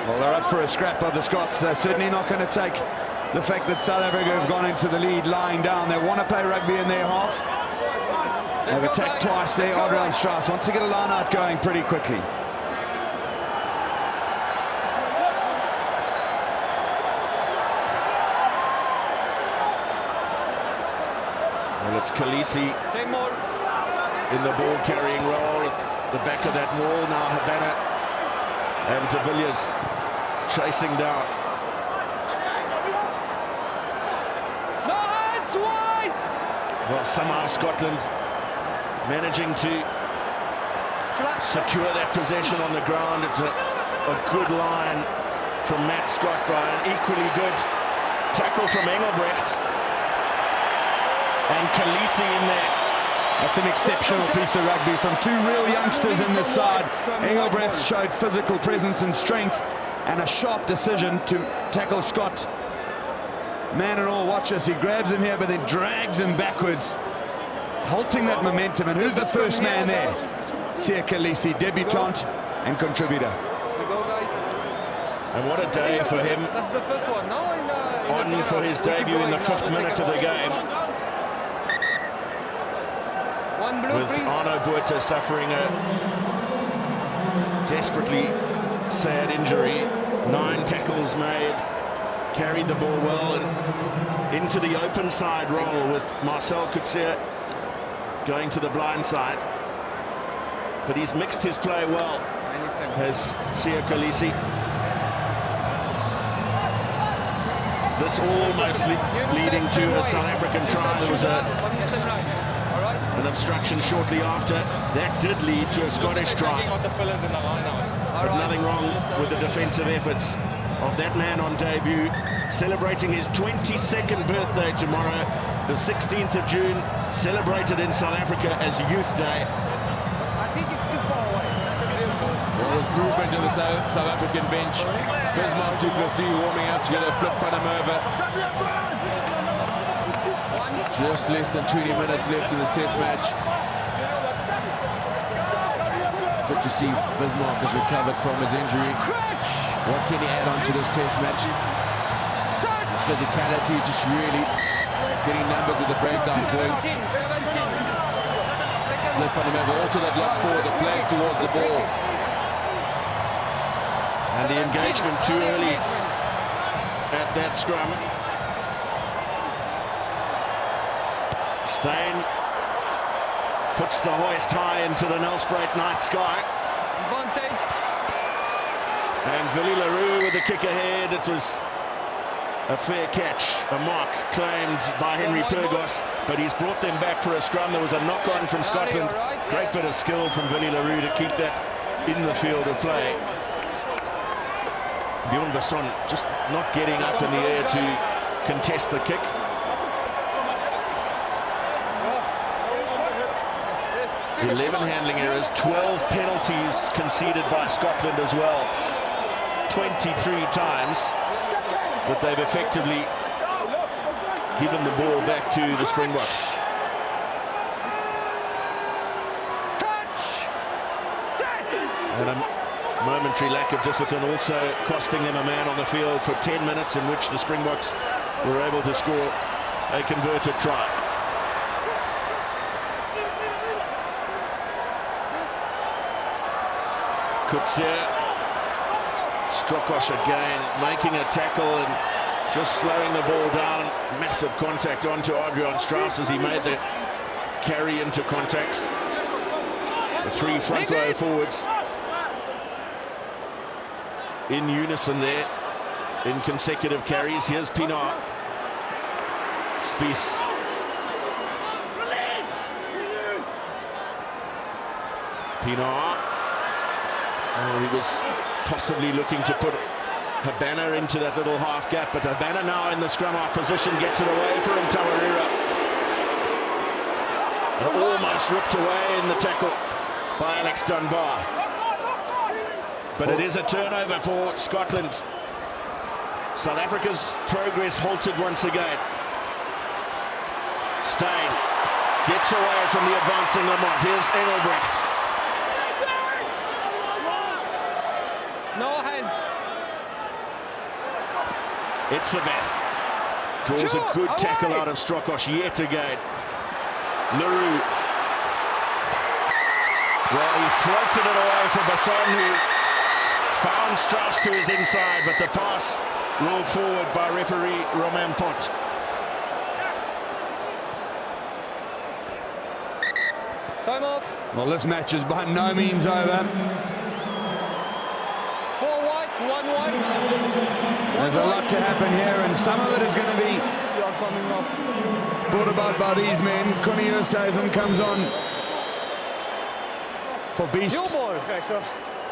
Well, they're up for a scrap of the Scots. They're certainly not going to take the fact that South Africa have gone into the lead lying down. They want to play rugby in their half. They've attacked twice there. Adriaan Strauss wants to get a line out going pretty quickly. Well, it's Kolisi in the ball carrying role at the back of that wall. Now Habana and de Villiers chasing down. No hands, wide. Well, somehow Scotland managing to secure that possession on the ground. It's a good line from Matt Scott, by an equally good tackle from Engelbrecht. And Kolisi in there. That's an exceptional piece of rugby from two real youngsters in this side. Engelbrecht showed physical presence and strength, and a sharp decision to tackle Scott. Man and all, watch this. He grabs him here, but then drags him backwards, halting that momentum. And who's the first man there? Siya Kolisi, debutant and contributor. And what a day for him. That's the first one. No, on for his debut in the 5th minute of the game. With Arno Botha suffering a desperately sad injury. 9 tackles made, carried the ball well, and into the open side role with Marcell Coetzee going to the blind side. But he's mixed his play well, has Siya Kolisi. This almost leading to a South African try. There was an obstruction shortly after. That did lead to a Scottish try. But nothing wrong with the defensive efforts of that man on debut, celebrating his 22nd birthday tomorrow, the 16th of June, celebrated in South Africa as Youth Day. I think it's too far away. Well, there's movement in the South African bench. Bismarck du Plessis warming up together, Flip van der Merwe. Just less than 20 minutes left in this test match. Good to see Bismarck has recovered from his injury. What can he add on to this test match? His physicality, just really getting numbers with the breakdown point. Flip van der Merwe, also that lock forward, the plays towards the ball. And the engagement too early at that scrum. Steyn puts the hoist high into the Nelspruit night sky. Advantage. And Willie le Roux with the kick ahead. It was a fair catch, a mark claimed by Henry Purgos, but he's brought them back for a scrum. There was a knock-on from Scotland. Great bit of skill from Willie le Roux to keep that in the field of play. Bjorn Basson just not getting up in the air to contest the kick. 11 handling errors, 12 penalties conceded by Scotland as well. 23 times that they've effectively given the ball back to the Springboks. Touch! Set! And a momentary lack of discipline also costing them a man on the field for 10 minutes, in which the Springboks were able to score a converted try. Coetzee, Strokosch again making a tackle and just slowing the ball down. Massive contact onto Adriaan Strauss as he made the carry into contact. The three front row forwards in unison there in consecutive carries. Here's Pienaar. Spies. Pienaar. Oh, he was possibly looking to put Habana into that little half gap, but Habana now in the scrum half position gets it away from Mtawarira. And almost ripped away in the tackle by Alex Dunbar. But it is a turnover for Scotland. South Africa's progress halted once again. Steyn gets away from the advancing Lamont. Here's Engelbrecht. No hands. Etzebeth draws a good tackle out of Strokosch yet again. Le Roux. Well, he floated it away for Basson, who found Strauss to his inside, but the pass rolled forward by referee Ruan Pienaar. Time off. Well, this match is by no means over. 4 white, 1 white. There's a lot to happen here, and some of it is going to be brought about by these men. Connie Oosthuizen comes on for Beast.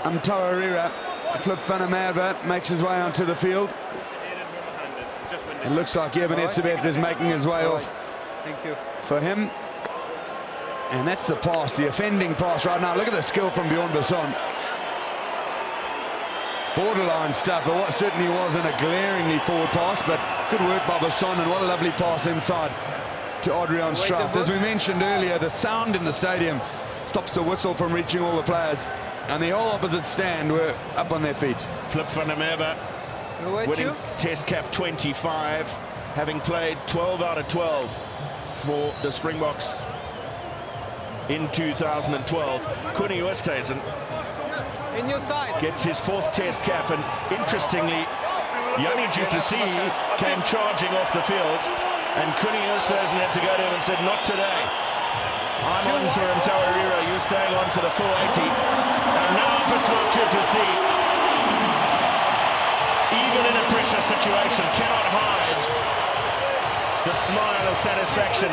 Mtawarira. Flip van der Merwe makes his way onto the field. It looks like Eben Etzebeth is making his way off. Thank you. For him. And that's the pass, the offending pass right now. Look at the skill from Bjorn Basson. Borderline stuff, but what certainly wasn't a glaringly forward pass, but good work by Basson, and what a lovely pass inside to Adriaan Strauss. As we mentioned earlier, the sound in the stadium stops the whistle from reaching all the players, and the whole opposite stand were up on their feet. Flip van der Merwe winning Test cap 25, having played 12 out of 12 for the Springboks in 2012. Connie Oosthuizen in your side gets his 4th Test cap, and interestingly, Jannie du Plessis came charging off the field, and Connie Oosthuizen had to go to him and said, "Not today. I'm on for Mtawarira, you're staying on for the 480. And now Bismarck du Plessis, even in a pressure situation, cannot hide the smile of satisfaction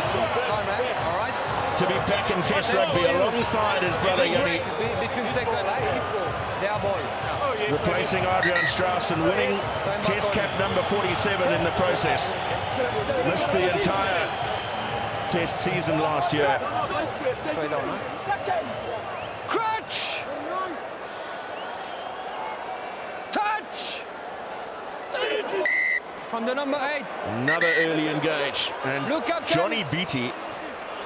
to be back in Test rugby alongside his brother Jannie, replacing Adriaan Strauss and winning Test cap number 47 in the process. Missed the entire Test season last year. Crutch! Touch! From the number 8. Another early engage, and Johnnie Beattie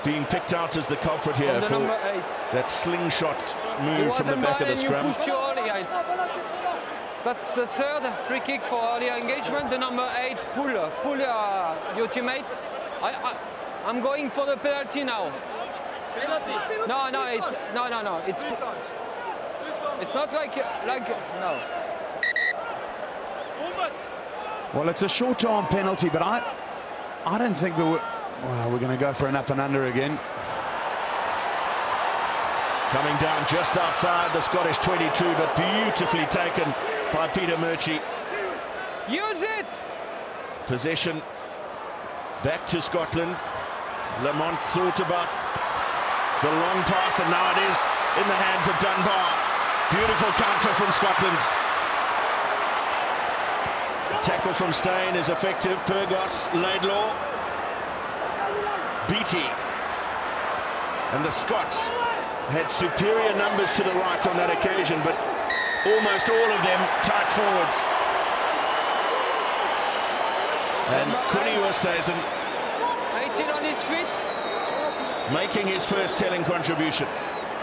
being picked out as the culprit here for that slingshot move from the back of the scrum. That's the 3rd free kick for earlier engagement. The number 8 pull your teammate. I'm going for the penalty now. No, it's not like no. Well, it's a short arm penalty, but I don't think we're going to go for an up and under again. Coming down just outside the Scottish 22, but beautifully taken by Peter Murchie. Use it! Possession back to Scotland. Lamont thought about the long pass, and now it is in the hands of Dunbar. Beautiful counter from Scotland. The tackle from Steyn is effective. Purgos, Laidlaw, Beattie. And the Scots had superior numbers to the right on that occasion, but almost all of them tight forwards. And Connie Oosthuizen 18 on his feet, making his first telling contribution.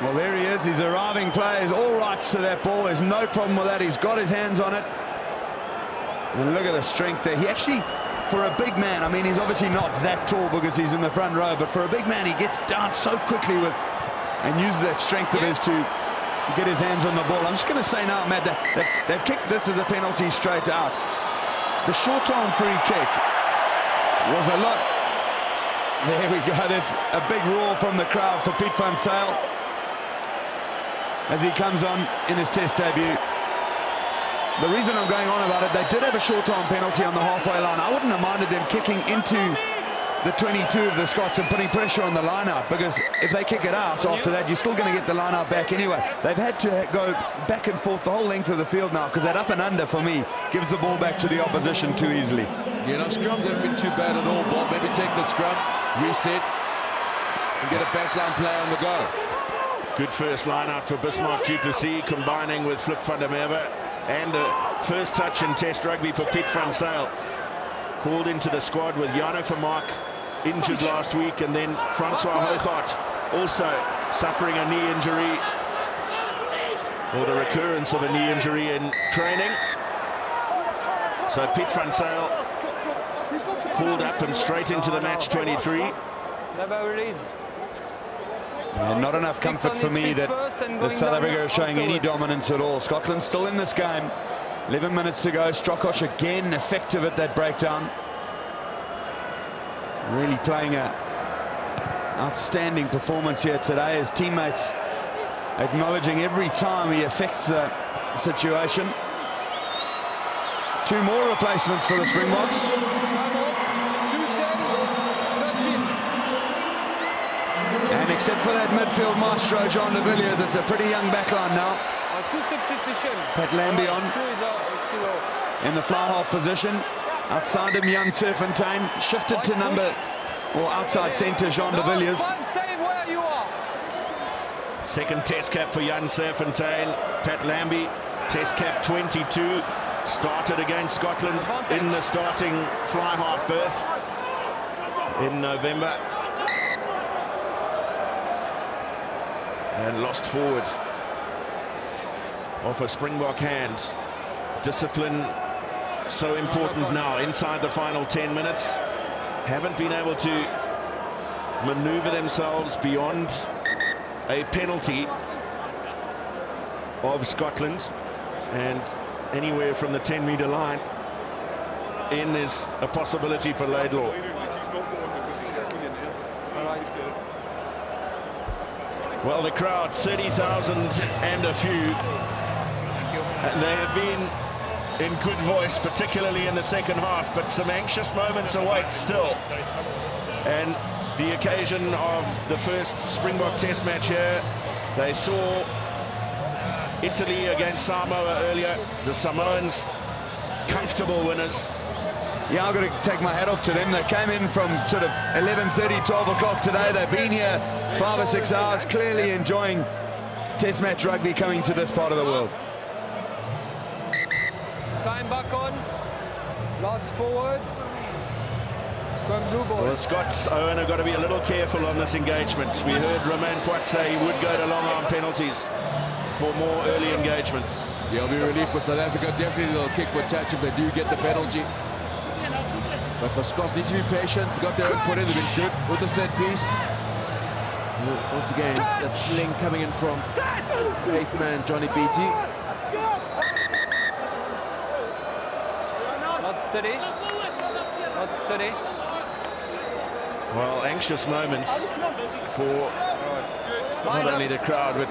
Well, there he is. He's arriving players, all rights to that ball. There's no problem with that. He's got his hands on it. And look at the strength there. He actually, for a big man, I mean, he's obviously not that tall because he's in the front row, but for a big man, he gets down so quickly with and uses that strength of his to get his hands on the ball. I'm just going to say now, Matt, they've kicked this as a penalty straight out. The short-arm free kick was a lot. There we go. There's a big roar from the crowd for Piet van Zyl as he comes on in his test debut. The reason I'm going on about it, they did have a short-arm penalty on the halfway line. I wouldn't have minded them kicking into the 22 of the Scots and putting pressure on the line-out, because if they kick it out after that, you're still going to get the line-out back anyway. They've had to go back and forth the whole length of the field now, because that up and under, for me, gives the ball back to the opposition too easily. You know, scrums haven't been too bad at all, Bob. Maybe take the scrum, reset, and get a backline play on the go. Good first line-out for Bismarck du Plessis, combining with Flip van der Merwe, and a first touch in Test rugby for Piet van Zyl. Called into the squad with Jano Vermaak injured last week, and then Francois Hougaard also suffering a knee injury, or the recurrence of a knee injury in training. So Piet van Zyl called up and straight into the match 23. Never release. And not enough comfort for me that South Africa is showing any dominance at all. Scotland still in this game. 11 minutes to go. Strokosch again effective at that breakdown. Really playing an outstanding performance here today. His teammates acknowledging every time he affects the situation. 2 more replacements for the Springboks. And except for that midfield maestro, Jean de Villiers, it's a pretty young backline now. Pat Lambie on in the fly half position. Outside him, Jan Serfontein. Shifted to number, or outside centre, Jean de Villiers. Second test cap for Jan Serfontein. Pat Lambie, test cap 22. Started against Scotland in the starting fly half berth in November. And lost forward off a Springbok hand. Discipline so important now inside the final 10 minutes. Haven't been able to maneuver themselves beyond a penalty of Scotland, and anywhere from the 10-meter line in is a possibility for Laidlaw. Well, the crowd, 30,000 and a few, and they have been in good voice, particularly in the second half, but some anxious moments await still. And the occasion of the first Springbok test match here, they saw Italy against Samoa earlier. The Samoans, comfortable winners. Yeah, I've got to take my hat off to them. They came in from sort of 11:30, 12 o'clock today. They've been here 5 or 6 hours, clearly enjoying test match rugby coming to this part of the world. Time back on. Last forward. Well, the Scots, Owen, have got to be a little careful on this engagement. We heard Ruan Pienaar say he would go to long arm penalties for more early engagement. Yeah, it'll be relief for South Africa. Definitely they'll kick for touch if they do get the penalty. But for Scots, need to be patient. Got their input in. They've been good with the set piece. Once again, that sling coming in from 8th man Johnnie Beattie. Not steady. Not steady. Well, anxious moments for not only the crowd, but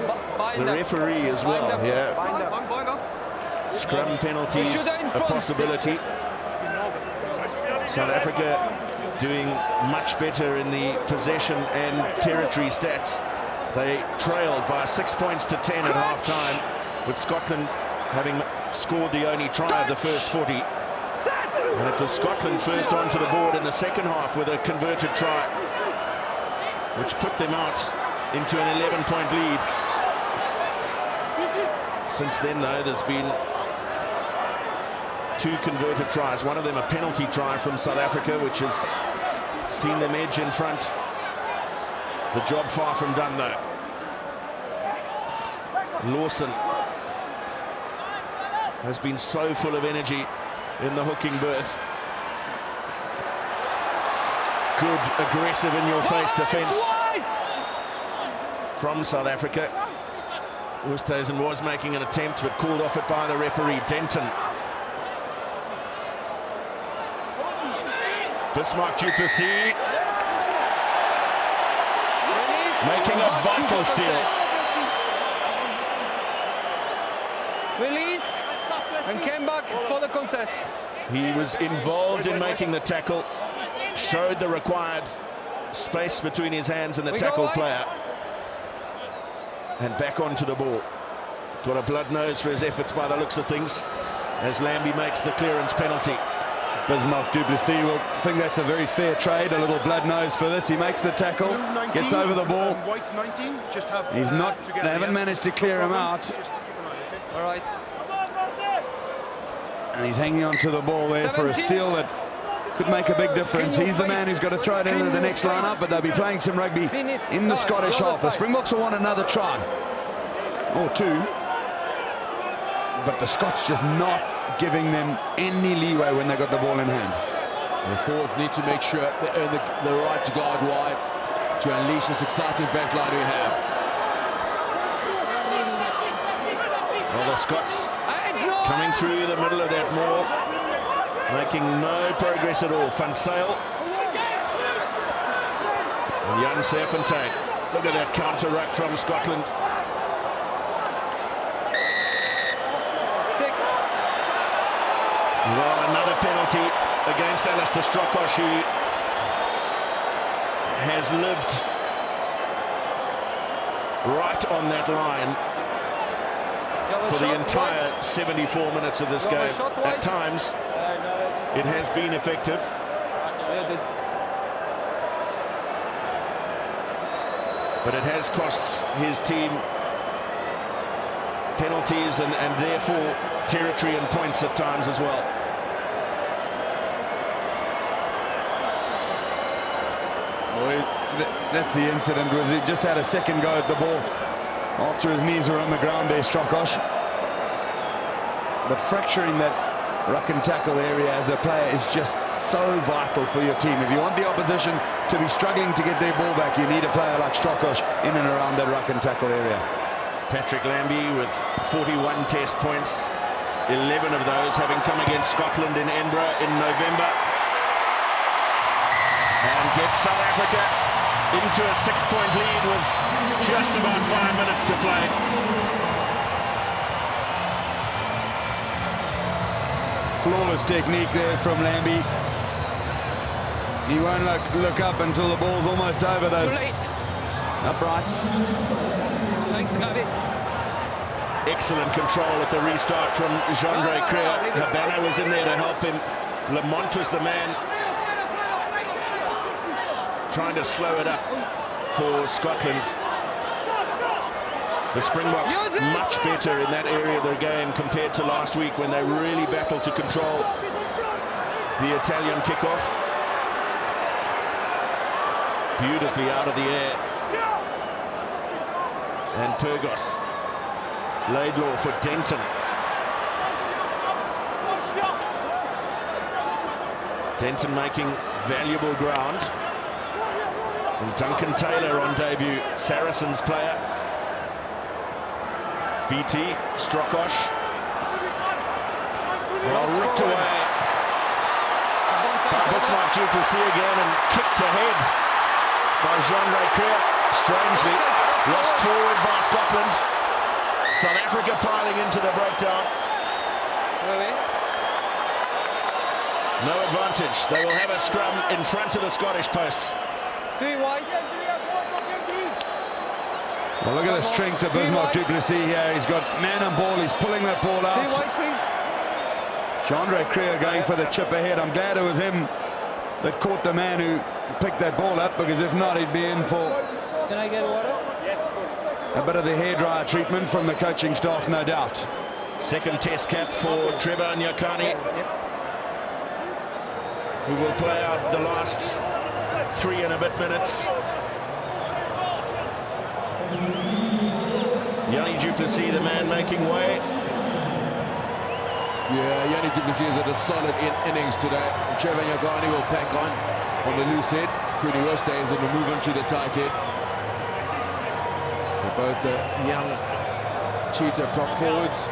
the referee as well. Yeah. Scrum penalties a possibility. South Africa doing much better in the possession and territory stats. They trailed by 6 points to 10 at half-time, with Scotland having scored the only try of the first 40. And it was Scotland first onto the board in the second half with a converted try, which put them out into an 11-point lead. Since then, though, there's been 2 converted tries, one of them a penalty try from South Africa, which has seen them edge in front. The job far from done, though. Lawson has been so full of energy in the hooking berth. Good, aggressive, in-your-face defence from South Africa. Oosthuizen was making an attempt, but called off it by the referee, Denton. Bismarck du Plessis making a vital steal. Released and came back for the contest. He was involved in making the tackle, showed the required space between his hands and the tackle player, and back onto the ball. Got a blood nose for his efforts by the looks of things, as Lambie makes the clearance penalty. Bismarck du Plessis will think that's a very fair trade, a little blood nose for this. He makes the tackle, gets over the ball. He's not, they haven't managed to clear him out. All right. And he's hanging on to the ball there for a steal that could make a big difference. He's the man who's got to throw it into the next lineup, but they'll be playing some rugby in the Scottish half. The Springboks will want another try, or 2. But the Scots just not giving them any leeway when they got the ball in hand. The forwards need to make sure they earn the right to guard wide to unleash this exciting backline we have. Well, the Scots coming through the middle of that maul, making no progress at all. Van Zyl and Jan Serfontein. Look at that counter ruck from Scotland. 6. Well, another penalty against Alasdair Strokosch, who has lived right on that line for the entire 74 minutes of this game. At times, it has been effective. But it has cost his team penalties and therefore territory and points at times as well. That's the incident, was he just had a second go at the ball after his knees were on the ground there, Strokosch. But fracturing that ruck and tackle area as a player is just so vital for your team. If you want the opposition to be struggling to get their ball back, you need a player like Strokosch in and around that ruck and tackle area. Patrick Lambie with 41 test points, 11 of those having come against Scotland in Edinburgh in November. And gets South Africa into a 6-point lead with just about 5 minutes to play. Flawless technique there from Lambie. He won't look up until the ball's almost over those uprights. Thanks, Gavi. Excellent control at the restart from Juandré Kruger. Habana was in there to help him. Lamont was the man trying to slow it up for Scotland. The Springboks much better in that area of the game compared to last week when they really battled to control the Italian kickoff. Beautifully out of the air. And Turgos. Laidlaw for Denton. Denton making valuable ground. And Duncan Taylor on debut, Saracens player. Beattie, Strokosch. Well, ripped away by Bismarck du Plessis again and kicked ahead by Juandré Kruger. Strangely, lost forward by Scotland. South Africa piling into the breakdown. No advantage. They will have a scrum in front of the Scottish posts. 3 wide. Well, look at the strength of Bismarck du Plessis here. He's got man and ball. He's pulling that ball out. 3 wide, please. Juandré Kruger going for the chip ahead. I'm glad it was him that caught the man who picked that ball up, because if not, he'd be in for Can I get water? a bit of the hairdryer treatment from the coaching staff, no doubt. Second test cap for Trevor Nyakani, who will play out the last 3 and a bit minutes. Jannie du Plessis, the man making way. Yeah, Jannie du Plessis has had a solid innings today. Trevor Nyakani will pack on the loose head. Quinny Westays will move on to the tight head. They're both the young cheetah prop forwards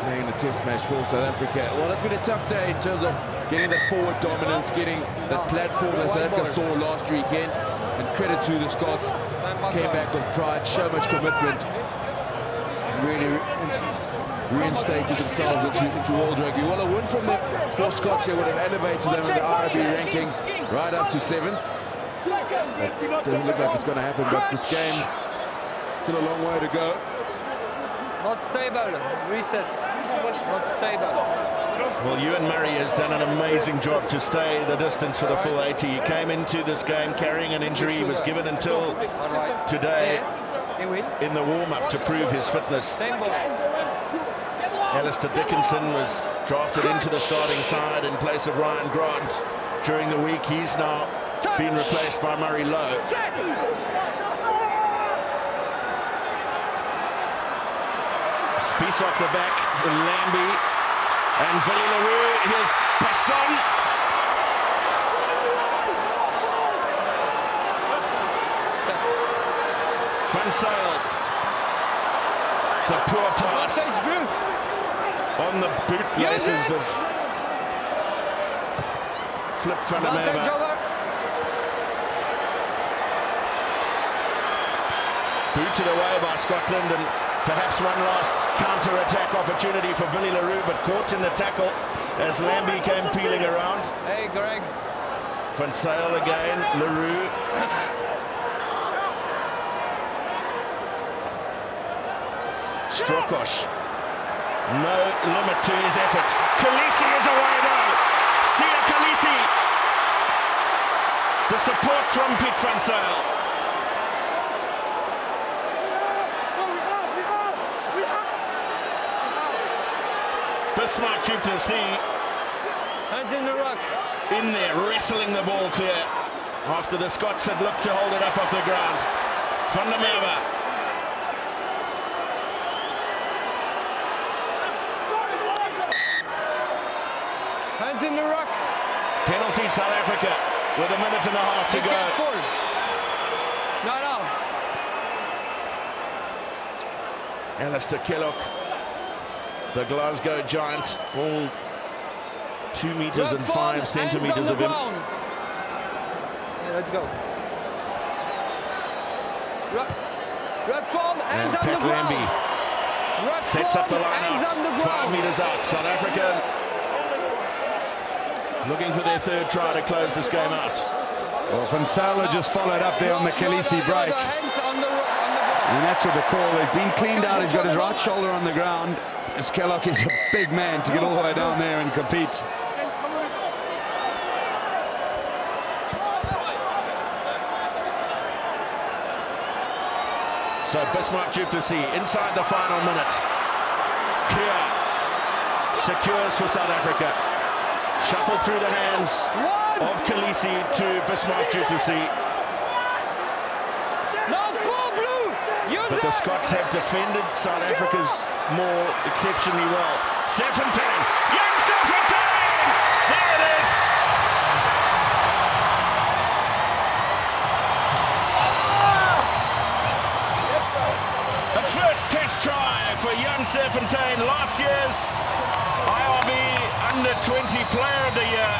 playing the test match for South Africa. Well, it's been a tough day in terms of getting that forward dominance, getting that platform that South Africa saw last weekend. And credit to the Scots, came back with pride, so much commitment, really reinstated themselves into world rugby. Well, a win from the 4 Scots here would have elevated them in the RB rankings right up to 7th. It doesn't look like it's going to happen, but this game, still a long way to go. Not stable. Reset. Not stable. Well, Euan Murray has done an amazing job to stay the distance for the full 80. He came into this game carrying an injury. He was given until today in the warm-up to prove his fitness. Alistair Dickinson was drafted into the starting side in place of Ryan Grant during the week. He's now been replaced by Murray Lowe. Spies off the back for Lambie and Willie le Roux. Here's Basson. Van Zyl. It's a poor pass on the bootlaces of Flip van der Merwe. Booted away by Scotland, and perhaps one last counter-attack opportunity for Willie le Roux, but caught in the tackle as Lambie came peeling around. Hey, Greg. Van Zyl again, le Roux. Strokosch. No limit to his effort. Kolisi is away though. Siya Kolisi. The support from Piet van Zyl. Bismarck du Plessis. Hands in the ruck. In there, wrestling the ball clear after the Scots had looked to hold it up off the ground. Van der Merwe. Hands in the ruck. Penalty South Africa with a minute and a half to go. No. Alistair Kellogg, the Glasgow giant, all 2 meters and 5 centimeters of him. Yeah, let's go. Ruck form, And Pat Lambie sets up the line out, 5 meters out. South Africa looking for their 3rd try to close this game out. Well, Van Zyl just followed up there on the Kolisi break. And that's what the call. They've been cleaned out. He's got his right shoulder on the ground. As Kellogg is a big man to get all the way down there and compete. So Bismarck du Plessis inside the final minute. Clear. Secures for South Africa. Shuffled through the hands of Kolisi to Bismarck du Plessis. But the Scots have defended South Africa's more exceptionally well. Serfontein! Jan Serfontein! There it is! Serfontein, last year's IRB Under-20 Player of the Year,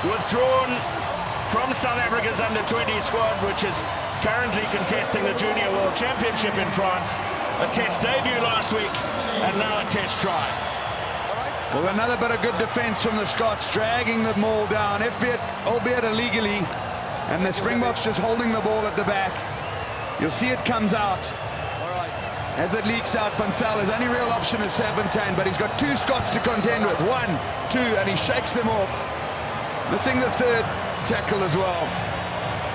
withdrawn from South Africa's Under-20 squad, which is currently contesting the Junior World Championship in France. A test debut last week, and now a test try. Well, another bit of good defence from the Scots, dragging the ball down, albeit illegally, and the Springboks just holding the ball at the back. You'll see it comes out. As it leaks out, Van Zyl, his only real option is Serfontein, but he's got two Scots to contend with. 1, 2, and he shakes them off. Missing the third tackle as well.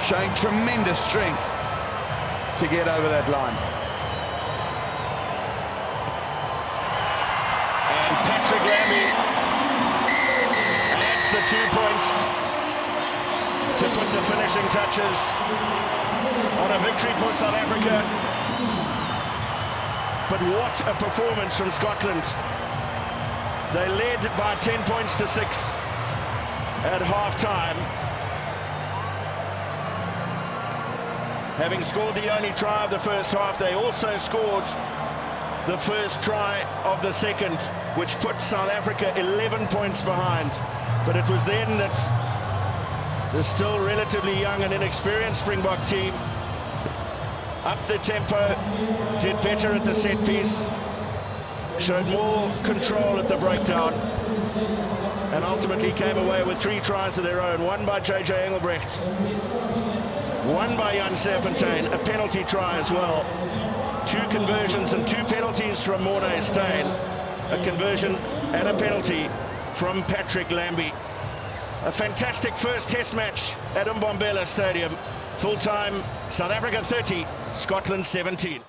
Showing tremendous strength to get over that line. And Patrick Lambie adds the 2 points to put the finishing touches on a victory for South Africa. But what a performance from Scotland. They led by 10 points to 6 at half-time. Having scored the only try of the first half, they also scored the first try of the second, which put South Africa 11 points behind. But it was then that the still relatively young and inexperienced Springbok team upped the tempo, did better at the set piece, showed more control at the breakdown, and ultimately came away with 3 tries of their own. One by JJ Engelbrecht, one by Jan Serfontein, a penalty try as well. 2 conversions and 2 penalties from Morné Steyn, a conversion and a penalty from Patrick Lambie. A fantastic first test match at Mbombela Stadium. Full time, South Africa 30, Scotland 17.